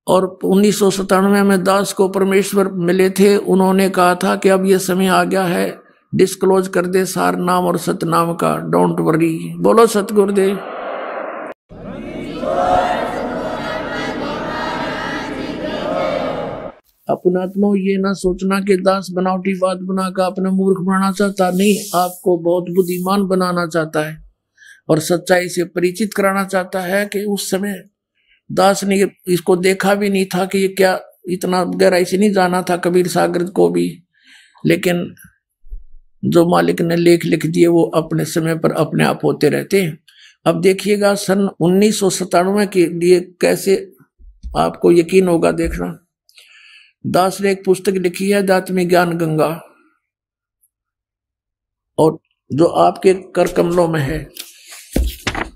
और 1997 में दास को परमेश्वर मिले थे, उन्होंने कहा था कि अब ये समय आ गया है, डिस्क्लोज कर दे सार नाम और सतनाम का, डोंट वरी। बोलो सतगुरुदेव। अपना आत्मा ये ना सोचना कि दास बनावटी बात बनाकर अपने मूर्ख बनाना चाहता, नहीं, आपको बहुत बुद्धिमान बनाना चाहता है और सच्चाई से परिचित कराना चाहता है कि उस समय दास ने इसको देखा भी नहीं था कि ये क्या, इतना गहराई से नहीं जाना था कबीर सागर को भी, लेकिन जो मालिक ने लेख लिख दिए वो अपने समय पर अपने आप होते रहते हैं। अब देखिएगा सन 1997 के लिए कैसे आपको यकीन होगा, देखना। दास ने एक पुस्तक लिखी है आध्यात्मिक ज्ञान गंगा, और जो आपके कर कमलों में है,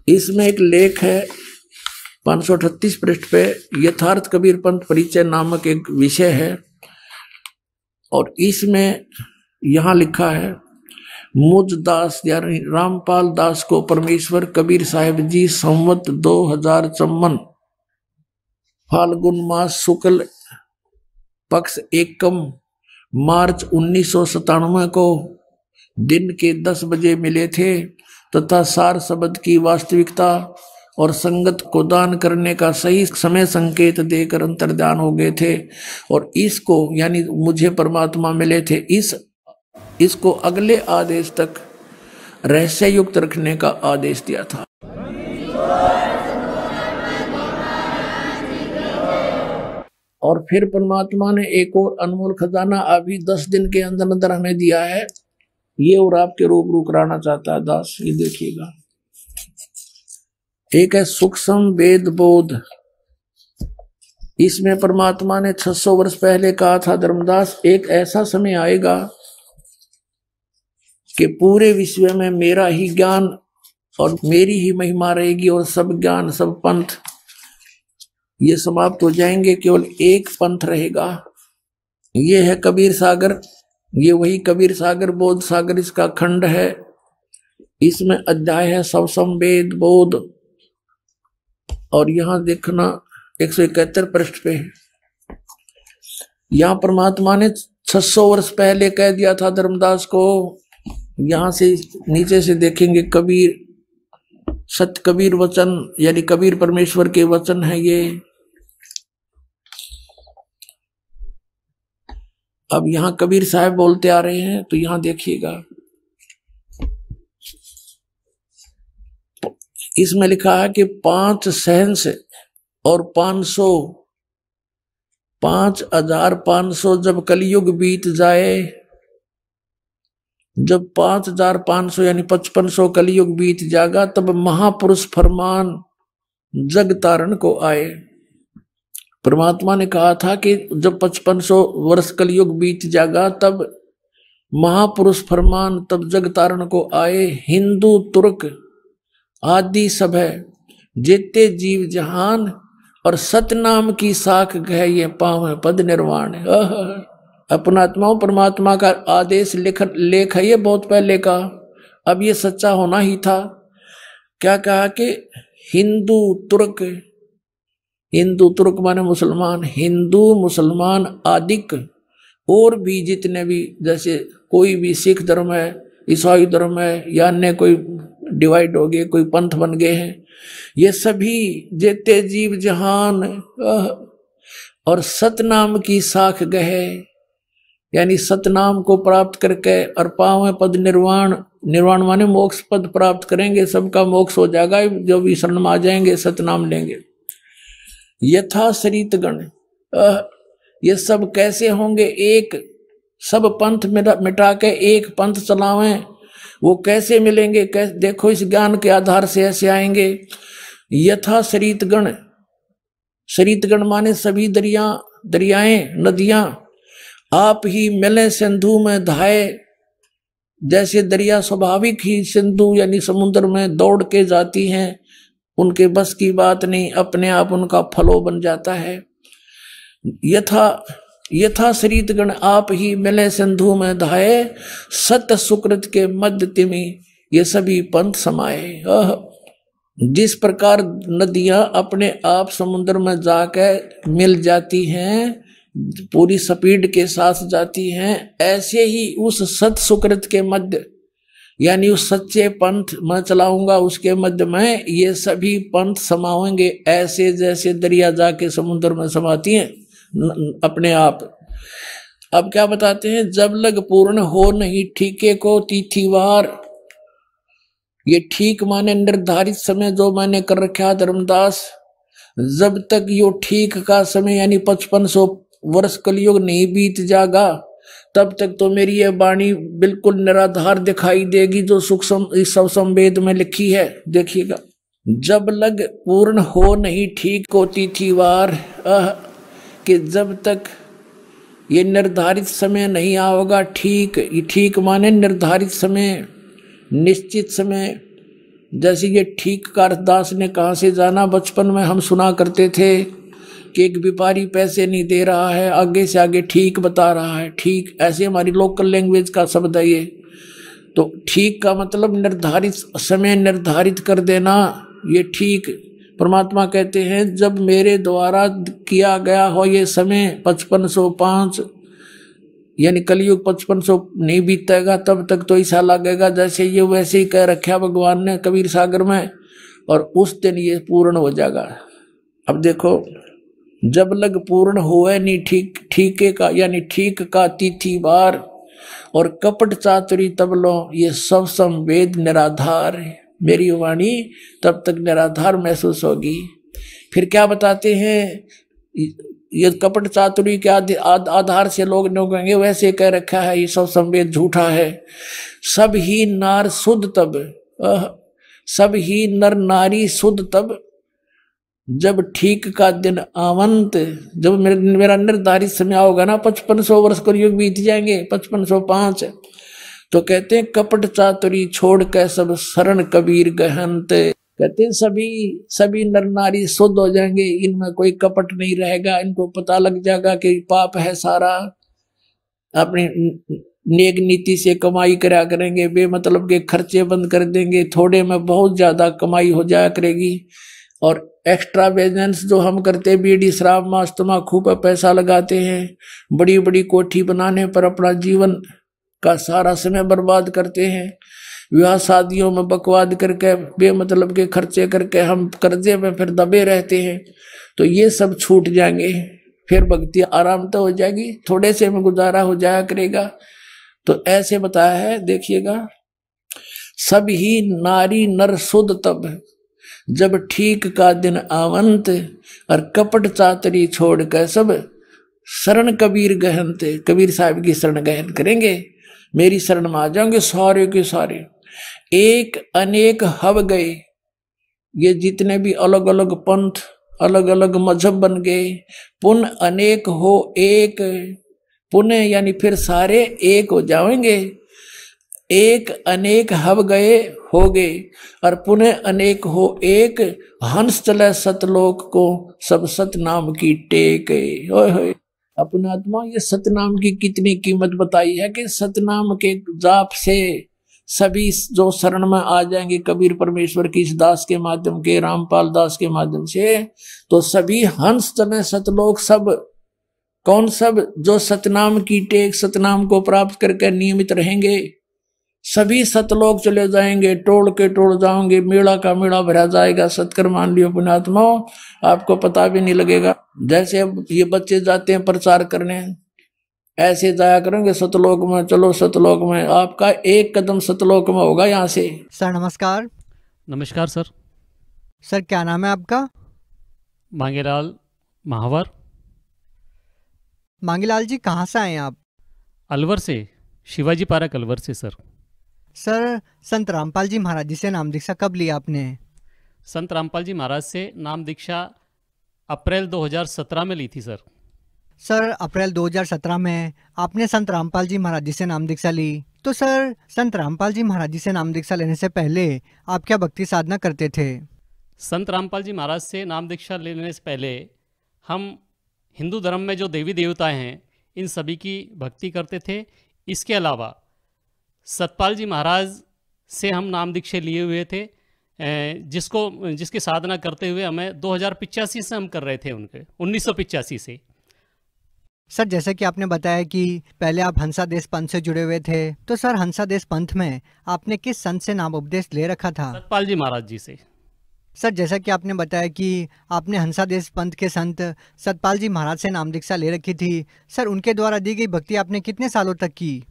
इसमें एक लेख है 538 पृष्ठ पे, यथार्थ कबीर पंथ परिचय नामक एक विषय है। और इसमें यहां लिखा है, मुझ दास यानी रामपाल दास को परमेश्वर कबीर साहिब जी संवत 2054 फाल्गुन मास शुक्ल पक्ष एकम मार्च 1997 को दिन के 10 बजे मिले थे तथा सार शब्द की वास्तविकता और संगत को दान करने का सही समय संकेत देकर अंतर्ध्यान हो गए थे। और इसको यानी मुझे परमात्मा मिले थे, इसको अगले आदेश तक रहस्य युक्त रखने का आदेश दिया था। और फिर परमात्मा ने एक और अनमोल खजाना अभी 10 दिन के अंदर अंदर हमें दिया है, ये और आपके रूबरू कराना चाहता है दास। ये देखिएगा, एक है सूक्ष्म वेद बोध। इसमें परमात्मा ने 600 वर्ष पहले कहा था, धर्मदास एक ऐसा समय आएगा कि पूरे विश्व में मेरा ही ज्ञान और मेरी ही महिमा रहेगी और सब ज्ञान सब पंथ ये समाप्त हो जाएंगे, केवल एक पंथ रहेगा। ये है कबीर सागर, ये वही कबीर सागर बोध सागर इसका खंड है। इसमें अध्याय है सवसम वेद बोध, और यहां देखना 171 पृष्ठ पे यहां परमात्मा ने 600 वर्ष पहले कह दिया था धर्मदास को। यहां से नीचे से देखेंगे, कबीर सत्य कबीर वचन यानी कबीर परमेश्वर के वचन है ये। अब यहां कबीर साहब बोलते आ रहे हैं, तो यहां देखिएगा, इसमें लिखा है कि 5 सहंस और 5500 जब कलयुग बीत जाए, जब 5500 यानी 5500 कलयुग बीत जाएगा, तब महापुरुष फरमान जग तारण को आए। परमात्मा ने कहा था कि जब 5500 वर्ष कलयुग बीत जाएगा तब महापुरुष फरमान तब जग तारण को आए। हिंदू तुर्क आदि सब है जेते जीव जहान, और सतनाम की साख गह ये पाव पद निर्वाण। अपना आत्माओं परमात्मा का आदेश लेख है ये बहुत पहले का, अब ये सच्चा होना ही था। क्या कहा कि हिंदू तुर्क माने मुसलमान, हिंदू मुसलमान आदिक और भी जितने भी, जैसे कोई भी सिख धर्म है, ईसाई धर्म है, या अन्य कोई डिवाइड हो गए, कोई पंथ बन गए हैं, ये सभी जेते जीव जहान और सतनाम की साख गहे, यानी सतनाम को प्राप्त करके और पावे पद निर्वाण, निर्वाण माने मोक्ष पद प्राप्त करेंगे, सबका मोक्ष हो जाएगा जो भी शरण में आ जाएंगे, सतनाम लेंगे। यथा शरीत गण, ये सब कैसे होंगे, एक सब पंथ मिटा के एक पंथ चलावें, वो कैसे मिलेंगे, कैसे? देखो इस ज्ञान के आधार से ऐसे आएंगे। यथा शरीतगण, शरीतगण माने सभी दरियाएं नदियां, आप ही मिले सिंधु में धाये, जैसे दरिया स्वाभाविक ही सिंधु यानी समुद्र में दौड़ के जाती हैं, उनके बस की बात नहीं, अपने आप उनका फलो बन जाता है। यथा शरीतगण आप ही मिले सिंधु में धाये, सत्य सुकृत के मध्य तिमि ये सभी पंथ समाये। जिस प्रकार नदियां अपने आप समुद्र में जाकर मिल जाती हैं, पूरी स्पीड के साथ जाती हैं, ऐसे ही उस सत सुकृत के मध्य यानी उस सच्चे पंथ मैं चलाऊंगा उसके मध्य में ये सभी पंथ समाएंगे, ऐसे जैसे दरिया जाके समुद्र में समाती हैं अपने आप। अब क्या बताते हैं, जब लग पूर्ण हो नहीं ठीके को तिथिवार। ये ठीक माने निर्धारित समय जो मैंने कर रखा धर्मदास, जब तक यो ठीक का समय यानी 5500 वर्ष कलयुग नहीं बीत जाएगा, तब तक तो मेरी ये वाणी बिल्कुल निराधार दिखाई देगी जो सुख सब संवेद में लिखी है। देखिएगा, जब लग पूर्ण हो नहीं ठीक को तिथिवार, कि जब तक ये निर्धारित समय नहीं आओगा ठीक माने निर्धारित समय, निश्चित समय। जैसे ये ठीक का दास ने कहाँ से जाना, बचपन में हम सुना करते थे कि एक व्यापारी पैसे नहीं दे रहा है, आगे से आगे ठीक बता रहा है, ठीक, ऐसे हमारी लोकल लैंग्वेज का शब्द है ये। तो ठीक का मतलब निर्धारित समय निर्धारित कर देना, ये ठीक। परमात्मा कहते हैं जब मेरे द्वारा किया गया हो ये समय 5505 यानी कलयुग 5500 नहीं बीतेगा, तब तक तो ऐसा लगेगा जैसे ये वैसे ही कह रखा भगवान ने कबीर सागर में, और उस दिन ये पूर्ण हो जाएगा। अब देखो, जब लग पूर्ण होए नहीं ठीके का यानी ठीक का तिथि बार, और कपट चातुरी तब लो ये सब संवेद निराधार, मेरी वाणी तब तक निराधार महसूस होगी। फिर क्या बताते हैं, ये कपट चातुरी के आधार से लोग कहेंगे वैसे कह रखा है, ये सब संवेद झूठा है। सब ही नार शुद्ध तब, सब ही नर नारी शुद्ध तब, जब ठीक का दिन आवंत, जब मेरा निर्धारित समय होगा ना, 5500 वर्ष कलयुग बीत जाएंगे, 5505, तो कहते हैं कपट चातुरी छोड़ के सब शरण कबीर गहंत। कहते हैं सभी नर नारी शुद्ध हो जाएंगे, इनमें कोई कपट नहीं रहेगा, इनको पता लग जाएगा कि पाप है सारा, अपनी नेक नीति से कमाई करा करेंगे, बेमतलब के खर्चे बंद कर देंगे, थोड़े में बहुत ज्यादा कमाई हो जाया करेगी। और एक्स्ट्रा बिजनेस जो हम करते, बीड़ी शराब मांस तम्बाकू पर पैसा लगाते हैं, बड़ी बड़ी कोठी बनाने पर अपना जीवन का सारा समय बर्बाद करते हैं, विवाह शादियों में बकवाद करके बेमतलब के खर्चे करके हम कर्जे में फिर दबे रहते हैं। तो ये सब छूट जाएंगे, फिर भक्ति आराम तो हो जाएगी, थोड़े से में गुजारा हो जाया करेगा। तो ऐसे बताया है, देखिएगा, सब ही नारी नर शुद्ध तब, जब ठीक का दिन आवंत, और कपट चातरी छोड़ कर सब शरण कबीर गहनते, कबीर साहब की शरण गहन करेंगे, मेरी शरण में आ जाएंगे सारे के सारे। एक अनेक हव गए, ये जितने भी अलग अलग पंथ अलग अलग मजहब बन गए, पुन अनेक हो एक, पुण्य यानी फिर सारे एक हो जाएंगे। एक अनेक हव गए हो गए, और पुनः अनेक हो एक, हंस चले सतलोक को सब सतनाम की टेक। अपने आत्मा, ये सतनाम की कितनी कीमत बताई है कि सतनाम के जाप से सभी जो शरण में आ जाएंगे कबीर परमेश्वर की इस दास के माध्यम के, रामपाल दास के माध्यम से, तो सभी हंस चले सतलोक, सब कौन, सब जो सतनाम की टेक, सतनाम को प्राप्त करके नियमित रहेंगे, सभी सतलोक चले जाएंगे, टोल के टोल जाओगे, मेला का मेला भरा जाएगा। सत्कर मान लियो पुण्यात्माओं, आपको पता भी नहीं लगेगा। जैसे अब ये बच्चे जाते हैं प्रचार करने, ऐसे जाया करेंगे सतलोक में, चलो सतलोक में, आपका एक कदम सतलोक में होगा यहाँ से। सर नमस्कार। नमस्कार सर। सर क्या नाम है आपका? मांगेलाल महावर। मांगेलाल जी कहाँ से आए आप? अलवर से, शिवाजी पार्क अलवर से सर। सर संत रामपाल जी महाराज जी से नाम दीक्षा कब लिया आपने? संत रामपाल जी महाराज से नाम दीक्षा अप्रैल 2017 में ली थी सर। सर अप्रैल 2017 में आपने संत रामपाल जी महाराज जी से नाम दीक्षा ली, तो सर, संत रामपाल जी महाराज जी से नाम दीक्षा लेने से पहले आप क्या भक्ति साधना करते थे? संत रामपाल जी महाराज से नाम दीक्षा लेने से पहले हम हिंदू धर्म में जो देवी देवताएं हैं इन सभी की भक्ति करते थे। इसके अलावा सतपाल जी महाराज से हम नाम दीक्षा लिए हुए थे, जिसकी साधना करते हुए हमें 2085 से हम कर रहे थे, उनके 1985 से। सर, जैसे कि आपने बताया कि पहले आप हंसादेश पंथ से जुड़े हुए थे, तो सर हंसादेश पंथ में आपने किस संत से नाम उपदेश ले रखा था? सतपाल जी महाराज जी से। सर, जैसा कि आपने बताया कि आपने हंसादेश पंथ के संत सतपाल जी महाराज से नाम दीक्षा ले रखी थी, सर उनके द्वारा दी गई भक्ति आपने कितने सालों तक की?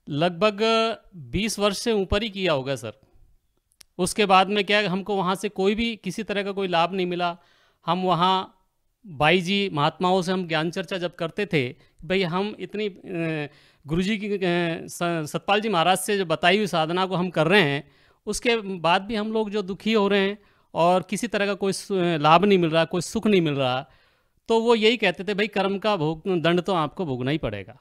लगभग 20 वर्ष से ऊपर ही किया होगा सर। उसके बाद में क्या है, हमको वहाँ से कोई भी किसी तरह का कोई लाभ नहीं मिला। हम वहाँ बाई जी महात्माओं से हम ज्ञान चर्चा जब करते थे, भाई हम इतनी गुरुजी की सतपाल जी महाराज से जो बताई हुई साधना को हम कर रहे हैं, उसके बाद भी हम लोग जो दुखी हो रहे हैं और किसी तरह का कोई लाभ नहीं मिल रहा, कोई सुख नहीं मिल रहा, तो वो यही कहते थे भाई कर्म का दंड तो आपको भोगना ही पड़ेगा।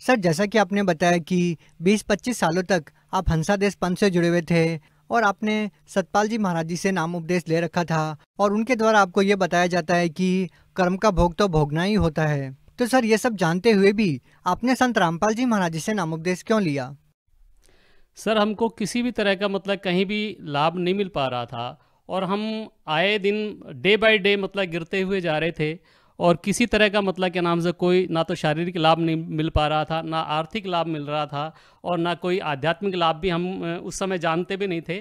सर, जैसा कि आपने बताया कि 20-25 सालों तक आप हंसादेश पंथ से जुड़े हुए थे और आपने सतपाल जी महाराज जी से नाम उपदेश ले रखा था और उनके द्वारा आपको ये बताया जाता है कि कर्म का भोग तो भोगना ही होता है, तो सर ये सब जानते हुए भी आपने संत रामपाल जी महाराज जी से नाम उपदेश क्यों लिया? सर, हमको किसी भी तरह का मतलब कहीं भी लाभ नहीं मिल पा रहा था और हम आए दिन डे बाय डे मतलब गिरते हुए जा रहे थे और किसी तरह का मतलब के नाम से कोई ना तो शारीरिक लाभ नहीं मिल पा रहा था, ना आर्थिक लाभ मिल रहा था और ना कोई आध्यात्मिक लाभ भी हम उस समय जानते भी नहीं थे।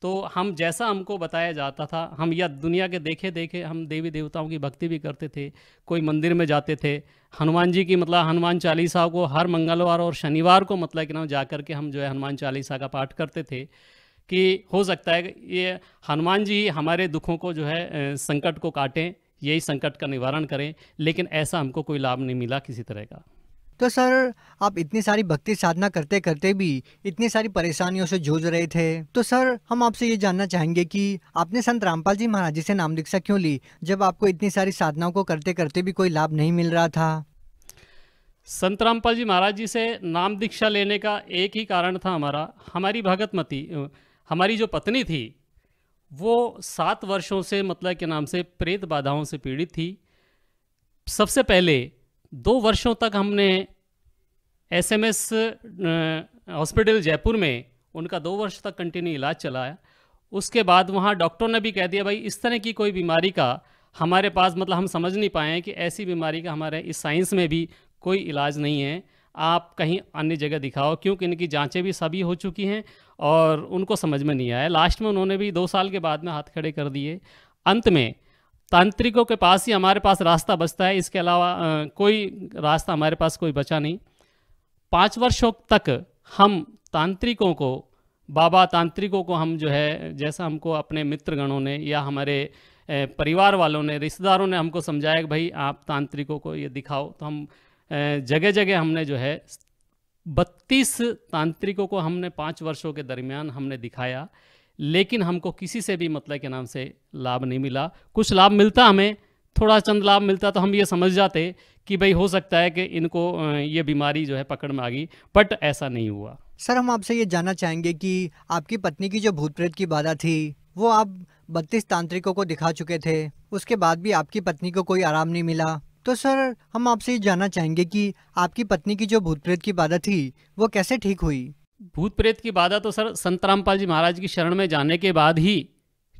तो हम जैसा हमको बताया जाता था, हम या दुनिया के देखे देखे हम देवी देवताओं की भक्ति भी करते थे, कोई मंदिर में जाते थे, हनुमान जी की मतलब हनुमान चालीसा को हर मंगलवार और शनिवार को मतलब कि ना जा कर के हम जो है हनुमान चालीसा का पाठ करते थे कि हो सकता है कि ये हनुमान जी हमारे दुखों को जो है संकट को काटें, यही संकट का निवारण करें, लेकिन ऐसा हमको कोई लाभ नहीं मिला किसी तरह का। तो सर, आप इतनी सारी भक्ति साधना करते करते भी इतनी सारी परेशानियों से जूझ रहे थे, तो सर हम आपसे ये जानना चाहेंगे कि आपने संत रामपाल जी महाराज जी से नाम दीक्षा क्यों ली, जब आपको इतनी सारी साधनाओं को करते करते भी कोई लाभ नहीं मिल रहा था? संत रामपाल जी महाराज जी से नाम दीक्षा लेने का एक ही कारण था हमारी भगतमती, हमारी जो पत्नी थी वो 7 वर्षों से मतलब के नाम से प्रेत बाधाओं से पीड़ित थी। सबसे पहले 2 वर्षों तक हमने SMS हॉस्पिटल जयपुर में उनका 2 वर्ष तक कंटिन्यू इलाज चलाया। उसके बाद वहाँ डॉक्टर ने भी कह दिया भाई इस तरह की कोई बीमारी का हमारे पास मतलब हम समझ नहीं पाए कि ऐसी बीमारी का हमारे इस साइंस में भी कोई इलाज नहीं है, आप कहीं अन्य जगह दिखाओ, क्योंकि इनकी जांचें भी सभी हो चुकी हैं और उनको समझ में नहीं आया। लास्ट में उन्होंने भी 2 साल के बाद में हाथ खड़े कर दिए। अंत में तांत्रिकों के पास ही हमारे पास रास्ता बचता है, इसके अलावा कोई रास्ता हमारे पास कोई बचा नहीं। 5 वर्षों तक हम तांत्रिकों को, बाबा तांत्रिकों को हम जो है, जैसा हमको अपने मित्रगणों ने या हमारे परिवार वालों ने, रिश्तेदारों ने हमको समझाया कि भाई आप तांत्रिकों को ये दिखाओ, तो हम जगह जगह हमने जो है 32 तांत्रिकों को हमने 5 वर्षों के दरमियान हमने दिखाया, लेकिन हमको किसी से भी मतलब के नाम से लाभ नहीं मिला। कुछ लाभ मिलता, हमें थोड़ा चंद लाभ मिलता तो हम ये समझ जाते कि भाई हो सकता है कि इनको ये बीमारी जो है पकड़ में आ गई, बट ऐसा नहीं हुआ। सर, हम आपसे ये जानना चाहेंगे कि आपकी पत्नी की जो भूत प्रेत की बाधा थी वो आप 32 तांत्रिकों को दिखा चुके थे, उसके बाद भी आपकी पत्नी को कोई आराम नहीं मिला, तो सर हम आपसे ये जानना चाहेंगे कि आपकी पत्नी की जो भूत प्रेत की बाधा थी वो कैसे ठीक हुई? भूत प्रेत की बाधा तो सर संत रामपाल जी महाराज की शरण में जाने के बाद ही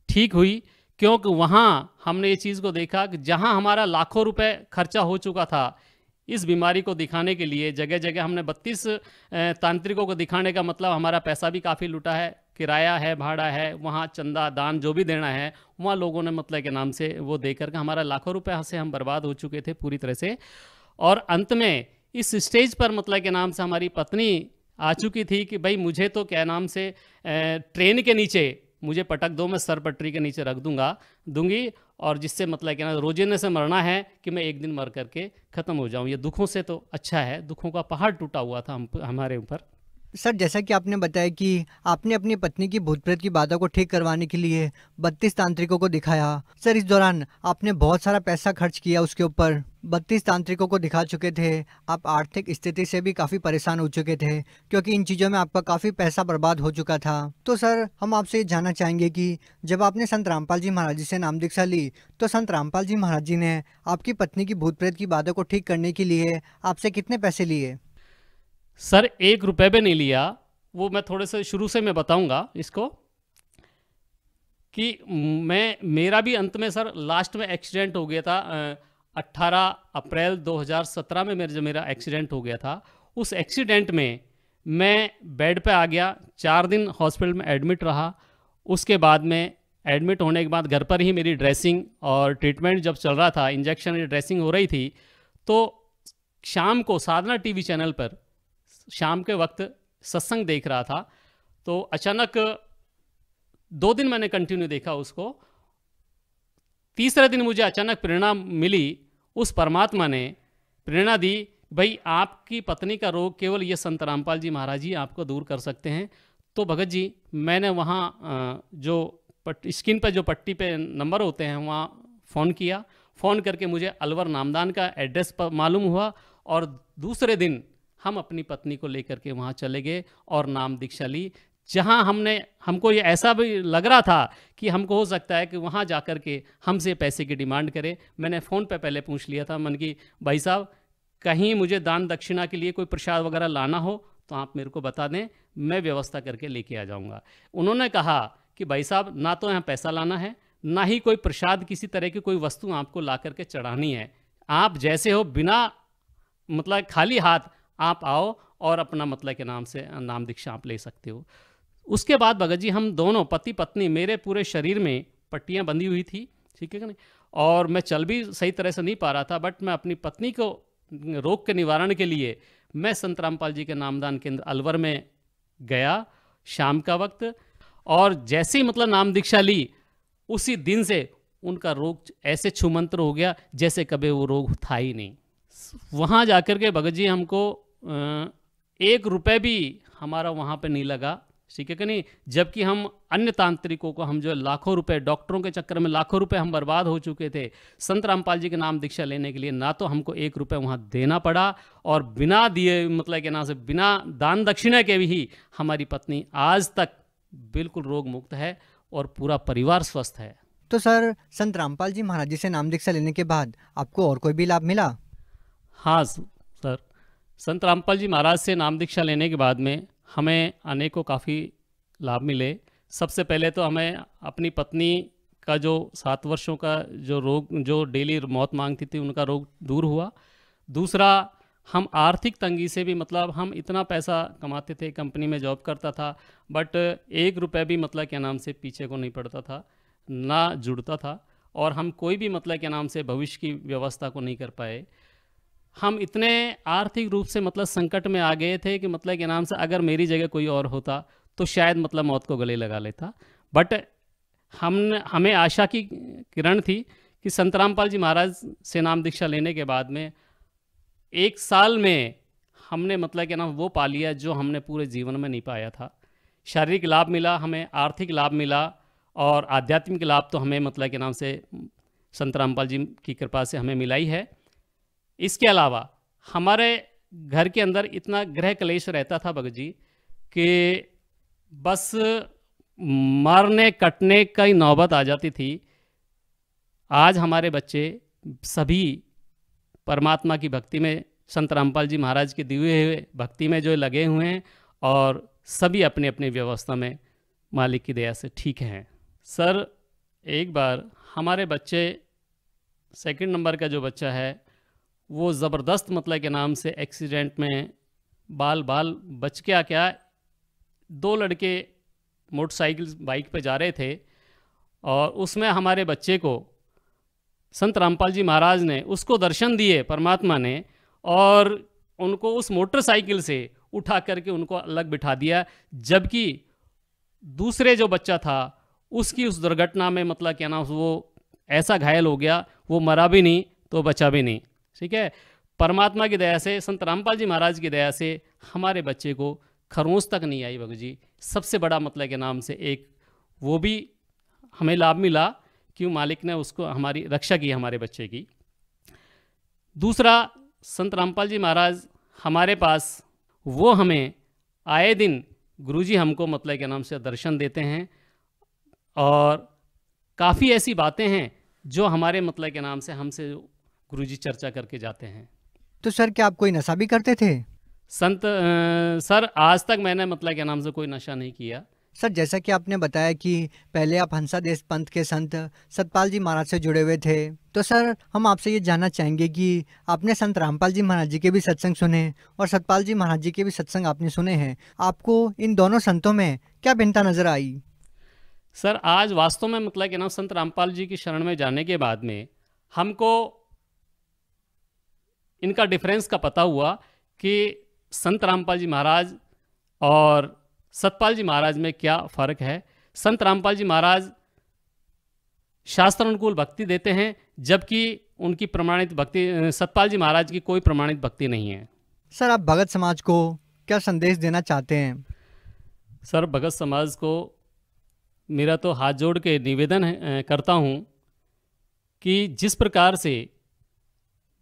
ठीक हुई, क्योंकि वहाँ हमने ये चीज़ को देखा कि जहाँ हमारा लाखों रुपए खर्चा हो चुका था इस बीमारी को दिखाने के लिए, जगह जगह हमने 32 तांत्रिकों को दिखाने का मतलब हमारा पैसा भी काफ़ी लुटा है, किराया है, भाड़ा है, वहाँ चंदा दान जो भी देना है वहाँ लोगों ने मतलब के नाम से वो दे करके हमारा लाखों रुपए से हम बर्बाद हो चुके थे पूरी तरह से। और अंत में इस स्टेज पर मतलब के नाम से हमारी पत्नी आ चुकी थी कि भाई मुझे तो क्या नाम से ट्रेन के नीचे मुझे पटक दो, मैं सर पटरी के नीचे रख दूंगी, और जिससे मतलब क्या रोजाना से मरना है कि मैं एक दिन मर करके ख़त्म हो जाऊं। ये दुखों से तो अच्छा है, दुखों का पहाड़ टूटा हुआ था हमारे ऊपर। सर, जैसा कि आपने बताया कि आपने अपनी पत्नी की भूत प्रेत की बाधा को ठीक करवाने के लिए 32 तांत्रिकों को दिखाया। सर, इस दौरान आपने बहुत सारा पैसा खर्च किया उसके ऊपर। 32 तांत्रिकों को दिखा चुके थे। आप आर्थिक स्थिति से भी काफ़ी परेशान हो चुके थे क्योंकि इन चीज़ों में आपका काफ़ी पैसा बर्बाद हो चुका था। तो सर, हम आपसे ये जानना चाहेंगे कि जब आपने संत रामपाल जी महाराज जी से नाम दीक्षा ली तो संत रामपाल जी महाराज जी ने आपकी पत्नी की भूत प्रेत की बाधा को ठीक करने के लिए आपसे कितने पैसे लिए? सर 1 रुपये भी नहीं लिया। वो मैं थोड़े से शुरू से मैं बताऊंगा इसको कि मेरा भी अंत में सर लास्ट में एक्सीडेंट हो गया था। 18 अप्रैल 2017 में मेरा एक्सीडेंट हो गया था। उस एक्सीडेंट में मैं बेड पे आ गया, 4 दिन हॉस्पिटल में एडमिट रहा। उसके बाद में एडमिट होने के बाद घर पर ही मेरी ड्रेसिंग और ट्रीटमेंट जब चल रहा था, इंजेक्शन की ड्रेसिंग हो रही थी, तो शाम को साधना टीवी चैनल पर शाम के वक्त सत्संग देख रहा था। तो अचानक 2 दिन मैंने कंटिन्यू देखा उसको। तीसरे दिन मुझे अचानक प्रेरणा मिली। उस परमात्मा ने प्रेरणा दी, भाई आपकी पत्नी का रोग केवल ये संत रामपाल जी महाराज जी आपको दूर कर सकते हैं। तो भगत जी, मैंने वहाँ जो स्क्रीन पर जो पट्टी पे नंबर होते हैं वहाँ फ़ोन किया। फ़ोन करके मुझे अलवर नामदान का एड्रेस पर मालूम हुआ और दूसरे दिन हम अपनी पत्नी को लेकर के वहाँ चले गए और नाम दीक्षा ली। जहाँ हमको ये ऐसा भी लग रहा था कि हमको हो सकता है कि वहाँ जा कर के हमसे पैसे की डिमांड करे। मैंने फ़ोन पे पहले पूछ लिया था मन की, भाई साहब कहीं मुझे दान दक्षिणा के लिए कोई प्रसाद वगैरह लाना हो तो आप मेरे को बता दें, मैं व्यवस्था करके लेके आ जाऊँगा। उन्होंने कहा कि भाई साहब ना तो यहाँ पैसा लाना है, ना ही कोई प्रसाद किसी तरह की कोई वस्तु आपको ला करके चढ़ानी है। आप जैसे हो बिना मतलब खाली हाथ आप आओ और अपना मतलब के नाम से नाम दीक्षा आप ले सकते हो। उसके बाद भगत जी हम दोनों पति पत्नी, मेरे पूरे शरीर में पट्टियाँ बंधी हुई थी, ठीक है कि नहीं, और मैं चल भी सही तरह से नहीं पा रहा था। बट मैं अपनी पत्नी को रोग के निवारण के लिए मैं संत रामपाल जी के नामदान केंद्र अलवर में गया शाम का वक्त। और जैसे ही मतलब नाम दीक्षा ली उसी दिन से उनका रोग ऐसे छूमंतर हो गया जैसे कभी वो रोग था ही नहीं। वहाँ जाकर के भगत जी हमको 1 रुपये भी हमारा वहाँ पे नहीं लगा, ठीक है कि नहीं। जबकि हम अन्य तांत्रिकों को हम जो लाखों रुपए, डॉक्टरों के चक्कर में लाखों रुपए हम बर्बाद हो चुके थे संत रामपाल जी के नाम दीक्षा लेने के लिए। ना तो हमको 1 रुपये वहाँ देना पड़ा और बिना दिए मतलब के नाम से बिना दान दक्षिणा के भी हमारी पत्नी आज तक बिल्कुल रोग मुक्त है और पूरा परिवार स्वस्थ है। तो सर, संत रामपाल जी महाराज जी से नाम दीक्षा लेने के बाद आपको और कोई भी लाभ मिला? हाँ सर, संत रामपाल जी महाराज से नाम दीक्षा लेने के बाद में हमें अनेकों काफ़ी लाभ मिले। सबसे पहले तो हमें अपनी पत्नी का जो 7 वर्षों का जो रोग, जो डेली मौत मांगती थी, उनका रोग दूर हुआ। दूसरा, हम आर्थिक तंगी से भी मतलब हम इतना पैसा कमाते थे, कंपनी में जॉब करता था, बट 1 रुपये भी मतलब क्या नाम से पीछे को नहीं पड़ता था, ना जुड़ता था, और हम कोई भी मतलब क्या नाम से भविष्य की व्यवस्था को नहीं कर पाए। हम इतने आर्थिक रूप से मतलब संकट में आ गए थे कि मतलब के नाम से अगर मेरी जगह कोई और होता तो शायद मतलब मौत को गले लगा लेता। बट हमें आशा की किरण थी कि संत रामपाल जी महाराज से नाम दीक्षा लेने के बाद में 1 साल में हमने मतलब के नाम वो पा लिया जो हमने पूरे जीवन में नहीं पाया था। शारीरिक लाभ मिला, हमें आर्थिक लाभ मिला और आध्यात्मिक लाभ तो हमें मतलब के नाम से संत रामपाल जी की कृपा से हमें मिला ही है। इसके अलावा हमारे घर के अंदर इतना ग्रह क्लेश रहता था भगत जी कि बस मारने कटने का ही नौबत आ जाती थी। आज हमारे बच्चे सभी परमात्मा की भक्ति में, संत रामपाल जी महाराज के दिए हुए भक्ति में जो लगे हुए हैं और सभी अपने अपने व्यवस्था में मालिक की दया से ठीक हैं। सर, एक बार हमारे बच्चे, 2 नंबर का जो बच्चा है वो ज़बरदस्त मतलब के नाम से एक्सीडेंट में बाल बच गया। क्या 2 लड़के मोटरसाइकिल बाइक पे जा रहे थे और उसमें हमारे बच्चे को संत रामपाल जी महाराज ने उसको दर्शन दिए परमात्मा ने, और उनको उस मोटरसाइकिल से उठा करके उनको अलग बिठा दिया। जबकि दूसरे जो बच्चा था उसकी उस दुर्घटना में मतलब क्या नाम वो ऐसा घायल हो गया, वो मरा भी नहीं तो बचा भी नहीं, ठीक है। परमात्मा की दया से, संत रामपाल जी महाराज की दया से हमारे बच्चे को खरोंच तक नहीं आई भगत जी। सबसे बड़ा मतलब के नाम से एक वो भी हमें लाभ मिला, क्यों मालिक ने उसको हमारी रक्षा की, हमारे बच्चे की। दूसरा, संत रामपाल जी महाराज हमारे पास वो हमें आए दिन गुरुजी हमको मतलब के नाम से दर्शन देते हैं, और काफ़ी ऐसी बातें हैं जो हमारे मतलब के नाम से हमसे गुरुजी चर्चा करके जाते हैं। तो सर क्या आप कोई नशा भी करते थे? सर आज तक मैंने मतलब के नाम से कोई नशा नहीं किया। सर जैसा कि आपने बताया कि पहले आप हंसादेश पंथ के संत सतपाल जी महाराज से जुड़े हुए थे, तो सर हम आपसे ये जानना चाहेंगे कि आपने संत रामपाल जी महाराज जी के भी सत्संग सुने और सतपाल जी महाराज जी के भी सत्संग आपने सुने हैं, आपको इन दोनों संतों में क्या भिन्नता नजर आई? सर आज वास्तव में मतलब कि ना संत रामपाल जी की शरण में जाने के बाद में हमको इनका डिफरेंस का पता हुआ कि संत रामपाल जी महाराज और सतपाल जी महाराज में क्या फ़र्क है। संत रामपाल जी महाराज शास्त्र अनुकूल भक्ति देते हैं, जबकि उनकी प्रमाणित भक्ति, सतपाल जी महाराज की कोई प्रमाणित भक्ति नहीं है। सर आप भगत समाज को क्या संदेश देना चाहते हैं? सर भगत समाज को मेरा तो हाथ जोड़ के निवेदन करता हूँ कि जिस प्रकार से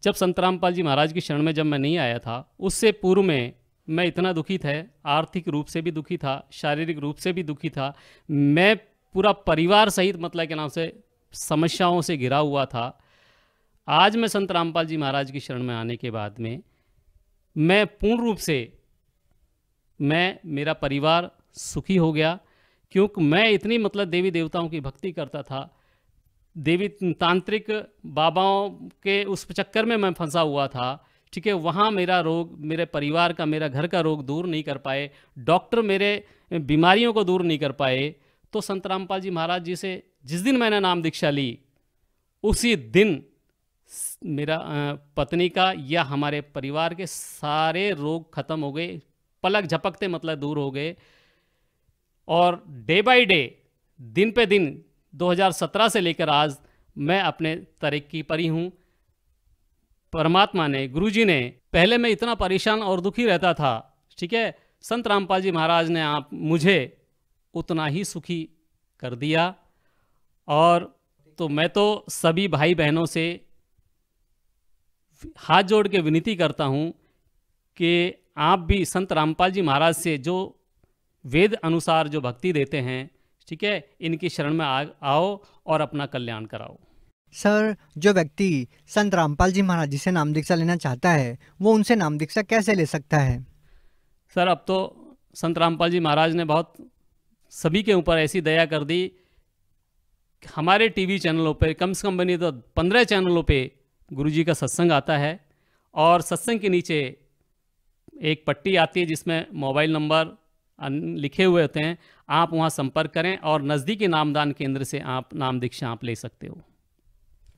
जब संत रामपाल जी महाराज की शरण में जब मैं नहीं आया था, उससे पूर्व में मैं इतना दुखी था, आर्थिक रूप से भी दुखी था, शारीरिक रूप से भी दुखी था। मैं पूरा परिवार सहित मतलब के नाम से समस्याओं से घिरा हुआ था। आज मैं संत रामपाल जी महाराज की शरण में आने के बाद में मैं पूर्ण रूप से मेरा परिवार सुखी हो गया, क्योंकि मैं इतनी मतलब देवी देवताओं की भक्ति करता था, देवी तांत्रिक बाबाओं के उस चक्कर में मैं फंसा हुआ था। ठीक है, वहाँ मेरा रोग, मेरे परिवार का, मेरा घर का रोग दूर नहीं कर पाए, डॉक्टर मेरे बीमारियों को दूर नहीं कर पाए। तो संत रामपाल जी महाराज जी से जिस दिन मैंने नाम दीक्षा ली, उसी दिन मेरा पत्नी का या हमारे परिवार के सारे रोग खत्म हो गए, पलक झपकते मतलब दूर हो गए। और डे बाय डे, दिन पे दिन 2017 से लेकर आज मैं अपने तरक्की पर ही हूँ। परमात्मा ने, गुरुजी ने, पहले मैं इतना परेशान और दुखी रहता था, ठीक है, संत रामपाल जी महाराज ने आप मुझे उतना ही सुखी कर दिया। और तो मैं तो सभी भाई बहनों से हाथ जोड़ के विनती करता हूँ कि आप भी संत रामपाल जी महाराज से जो वेद अनुसार जो भक्ति देते हैं, ठीक है, इनकी शरण में आओ और अपना कल्याण कराओ। सर जो व्यक्ति संत रामपाल जी महाराज जी से नाम दीक्षा लेना चाहता है, वो उनसे नाम दीक्षा कैसे ले सकता है? सर अब तो संत रामपाल जी महाराज ने बहुत सभी के ऊपर ऐसी दया कर दी, हमारे टीवी चैनलों पे कम से कम बनी तो 15 चैनलों पे गुरुजी का सत्संग आता है, और सत्संग के नीचे एक पट्टी आती है जिसमें मोबाइल नंबर लिखे हुए होते हैं। आप वहाँ संपर्क करें और नज़दीकी नामदान केंद्र से आप नाम दीक्षा आप ले सकते हो।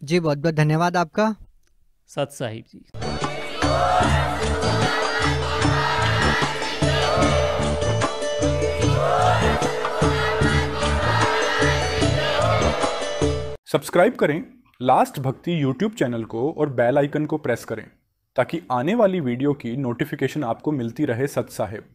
जी बहुत बहुत धन्यवाद आपका। सत साहिब जी। सब्सक्राइब करें लास्ट भक्ति यूट्यूब चैनल को और बेल आइकन को प्रेस करें ताकि आने वाली वीडियो की नोटिफिकेशन आपको मिलती रहे। सत साहिब।